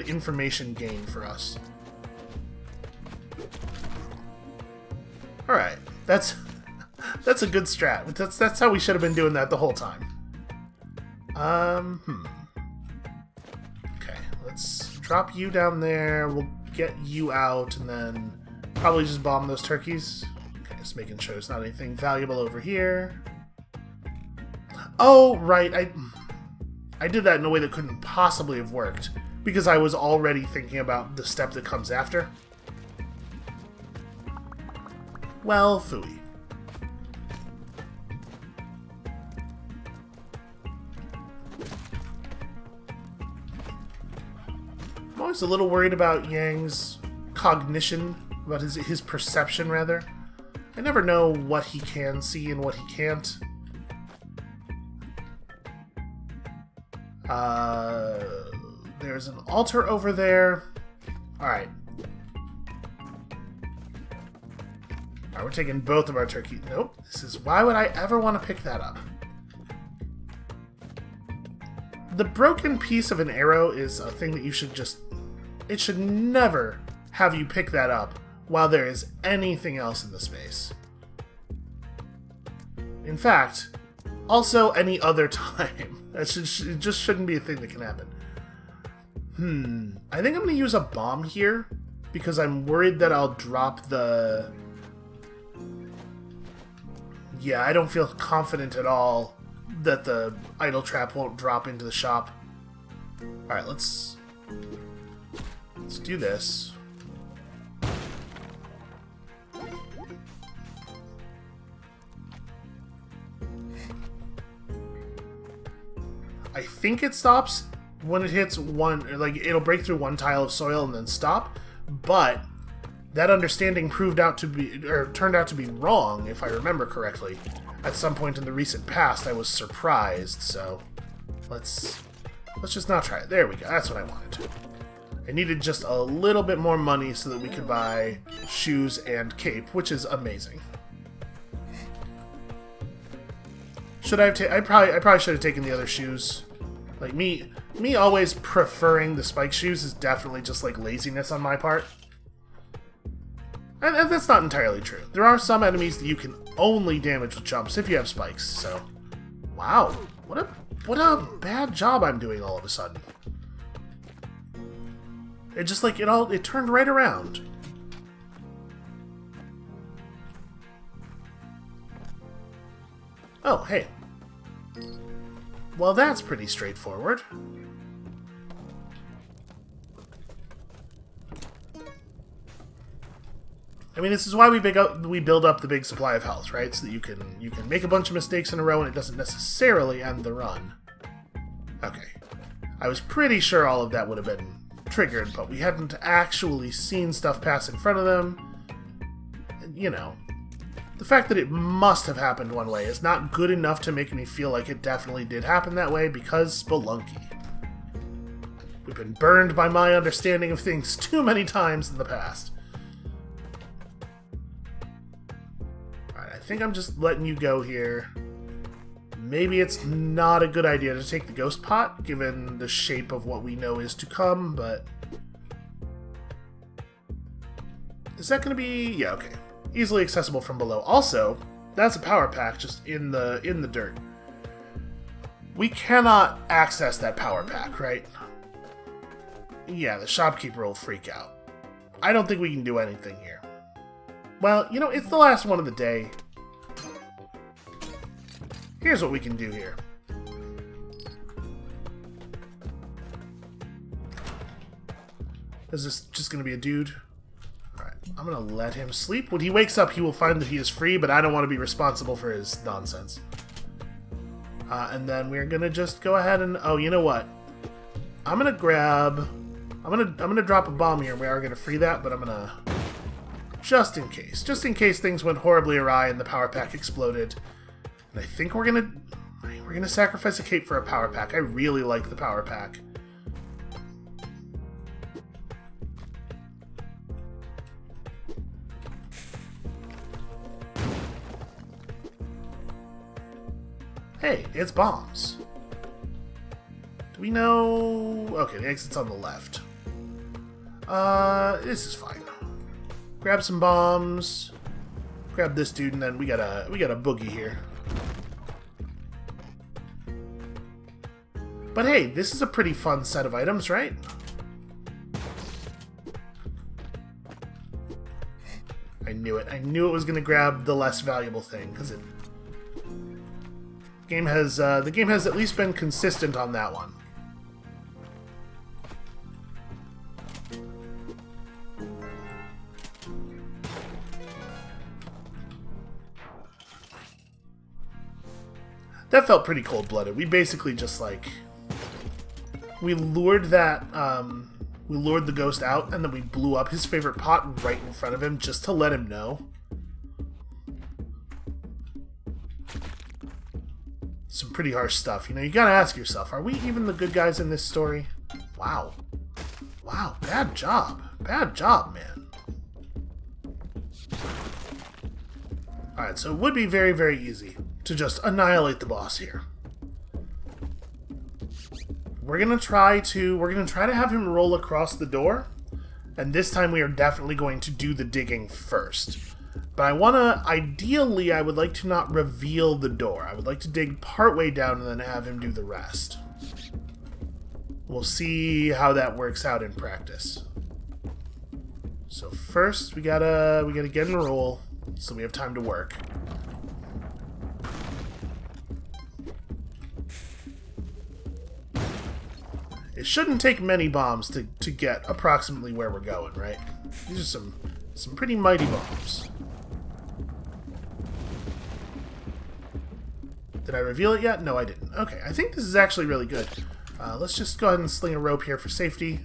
information gain for us. Alright, that's a good strat. That's how we should have been doing that the whole time. Okay, let's drop you down there, we'll get you out, and then probably just bomb those turkeys. Okay, just making sure there's not anything valuable over here. Oh, right, I did that in a way that couldn't possibly have worked, because I was already thinking about the step that comes after. Well, phooey. I'm always a little worried about Yang's cognition, about his perception, rather. I never know what he can see and what he can't. There's an altar over there. Alright. Alright, we're taking both of our turkeys. Nope. This is... Why would I ever want to pick that up? The broken piece of an arrow is a thing that you should just... It should never have you pick that up while there is anything else in the space. In fact, also any other time. It just shouldn't be a thing that can happen. I think I'm going to use a bomb here, because I'm worried that I'll drop the... Yeah, I don't feel confident at all that the idle trap won't drop into the shop. Alright, let's do this. I think it stops when it hits one, like, it'll break through one tile of soil and then stop, but that understanding turned out to be wrong, if I remember correctly. At some point in the recent past, I was surprised, so let's just not try it. There we go, that's what I wanted. I needed just a little bit more money so that we could buy shoes and cape, which is amazing. Should I have I probably should have taken the other shoes. Like, me always preferring the spike shoes is definitely just, like, laziness on my part. And that's not entirely true. There are some enemies that you can only damage with jumps if you have spikes, so... Wow, what a bad job I'm doing all of a sudden. It just, like, it turned right around. Oh, hey. Well, that's pretty straightforward. I mean, this is why we build up the big supply of health, right? So that you can make a bunch of mistakes in a row and it doesn't necessarily end the run. Okay. I was pretty sure all of that would have been triggered, but we hadn't actually seen stuff pass in front of them. You know, the fact that it must have happened one way is not good enough to make me feel like it definitely did happen that way, because Spelunky. We've been burned by my understanding of things too many times in the past. Alright, I think I'm just letting you go here. Maybe it's not a good idea to take the ghost pot, given the shape of what we know is to come, but... Is that going to be... Yeah, okay. Easily accessible from below. Also, that's a power pack just in the dirt. We cannot access that power pack, right? Yeah, the shopkeeper will freak out. I don't think we can do anything here. Well, you know, it's the last one of the day. Here's what we can do here. Is this just going to be a dude? Alright, I'm going to let him sleep. When he wakes up, he will find that he is free, but I don't want to be responsible for his nonsense. And then we're going to just go ahead and... Oh, you know what? I'm going to grab... I'm gonna drop a bomb here. We are going to free that, but I'm going to... Just in case things went horribly awry and the power pack exploded. And I think we're gonna sacrifice a cape for a power pack. I really like the power pack. Hey, it's bombs. Do we know... Okay, the exit's on the left. This is fine. Grab some bombs. Grab this dude, and then we got a boogie here. But hey, this is a pretty fun set of items, right? I knew it. I knew it was going to grab the less valuable thing, because the game has at least been consistent on that one. That felt pretty cold-blooded. We basically just, like... We lured that, we lured the ghost out, and then we blew up his favorite pot right in front of him just to let him know. Some pretty harsh stuff. You know, you gotta ask yourself, are we even the good guys in this story? Wow. Wow, bad job. Bad job, man. Alright, so it would be very, very easy to just annihilate the boss here. We're gonna try to have him roll across the door, and this time we are definitely going to do the digging first. But I want to, ideally, I would like to not reveal the door. I would like to dig partway down and then have him do the rest. We'll see how that works out in practice. So first, we gotta get in a roll so we have time to work. It shouldn't take many bombs to get approximately where we're going, right? These are some pretty mighty bombs. Did I reveal it yet? No, I didn't. Okay, I think this is actually really good. Let's just go ahead and sling a rope here for safety.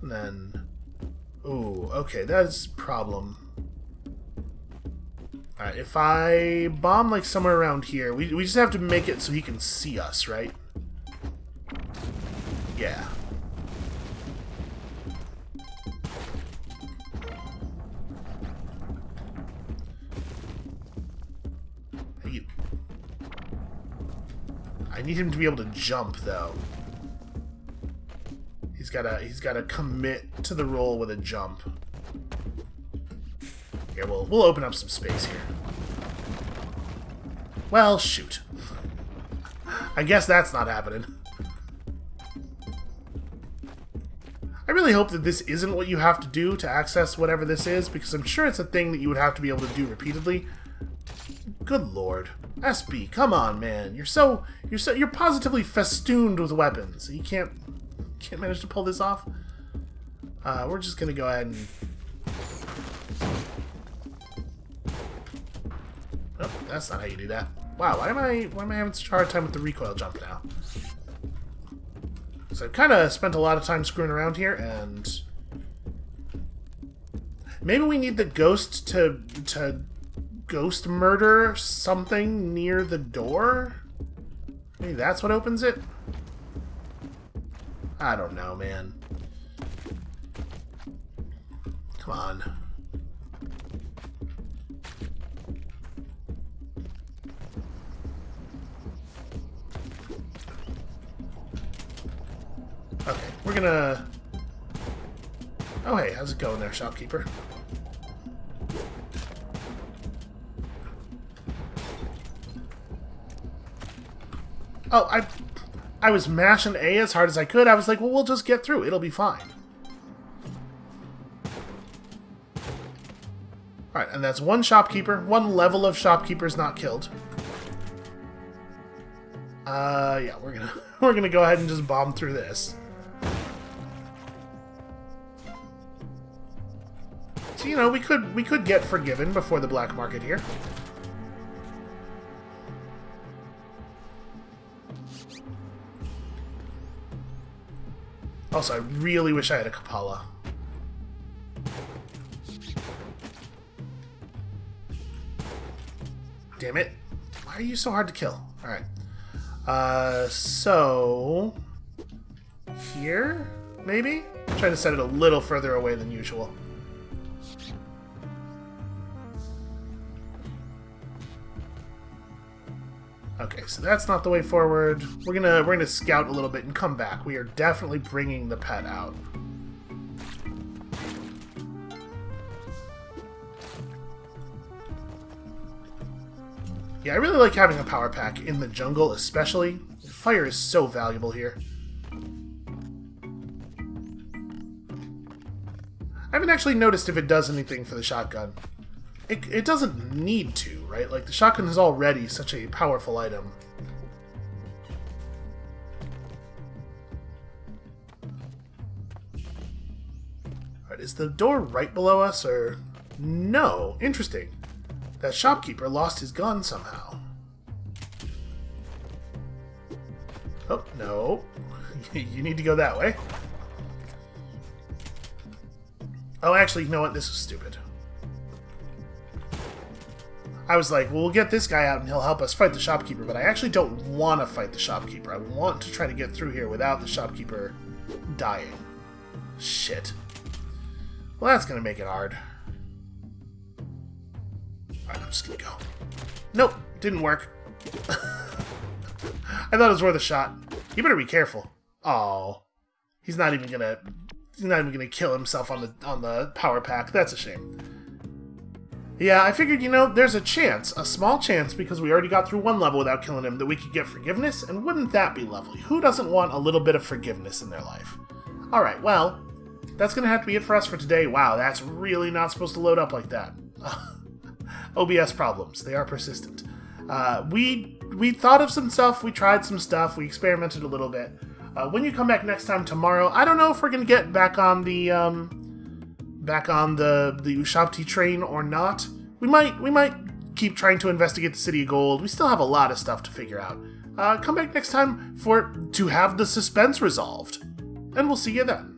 And then... Ooh, okay, that's a problem. Alright, if I bomb like somewhere around here, we just have to make it so he can see us, right? Yeah. I need him to be able to jump, though. He's gotta commit to the roll with a jump. Here, we'll open up some space here. Well, shoot. I guess that's not happening. I really hope that this isn't what you have to do to access whatever this is, because I'm sure it's a thing that you would have to be able to do repeatedly. Good lord. SB, come on, man. You're positively festooned with weapons. You can't manage to pull this off? We're just gonna go ahead and... Oh, that's not how you do that. Wow, why am I having such a hard time with the recoil jump now? So I've kind of spent a lot of time screwing around here, and... Maybe we need the ghost to ghost murder something near the door? Maybe that's what opens it? I don't know, man. Come on. Okay, we're gonna... Oh, hey, how's it going there, shopkeeper? Oh, I was mashing A as hard as I could. I was like, well, we'll just get through. It'll be fine. Alright, and that's one shopkeeper. One level of shopkeepers not killed. Yeah, we're gonna go ahead and just bomb through this. So, you know, we could get forgiven before the black market here. Also, I really wish I had a Kapala. Damn it. Why are you so hard to kill? Alright. So... Here? Maybe? I'm trying to set it a little further away than usual. Okay, so that's not the way forward. We're gonna scout a little bit and come back. We are definitely bringing the pet out. Yeah, I really like having a power pack in the jungle, especially. Fire is so valuable here. I haven't actually noticed if it does anything for the shotgun. It doesn't need to, right? Like, the shotgun is already such a powerful item. Alright, is the door right below us, or... No. Interesting. That shopkeeper lost his gun somehow. Oh, no. You need to go that way. Oh, actually, you know what? This is stupid. I was like, well, we'll get this guy out and he'll help us fight the shopkeeper, but I actually don't want to fight the shopkeeper. I want to try to get through here without the shopkeeper dying. Shit. Well, that's going to make it hard. Alright, I'm just going to go. Nope, didn't work. I thought it was worth a shot. You better be careful. Oh, he's not even gonna kill himself on the power pack. That's a shame. Yeah, I figured, there's a chance, a small chance, because we already got through one level without killing him, that we could get forgiveness, and wouldn't that be lovely? Who doesn't want a little bit of forgiveness in their life? Alright, well, that's gonna have to be it for us for today. Wow, that's really not supposed to load up like that. OBS problems, they are persistent. We thought of some stuff, we tried some stuff, we experimented a little bit. When you come back next time tomorrow, I don't know if we're gonna get back on the Ushabti train or not. We might keep trying to investigate the City of Gold. We still have a lot of stuff to figure out. Come back next time to have the suspense resolved. And we'll see you then.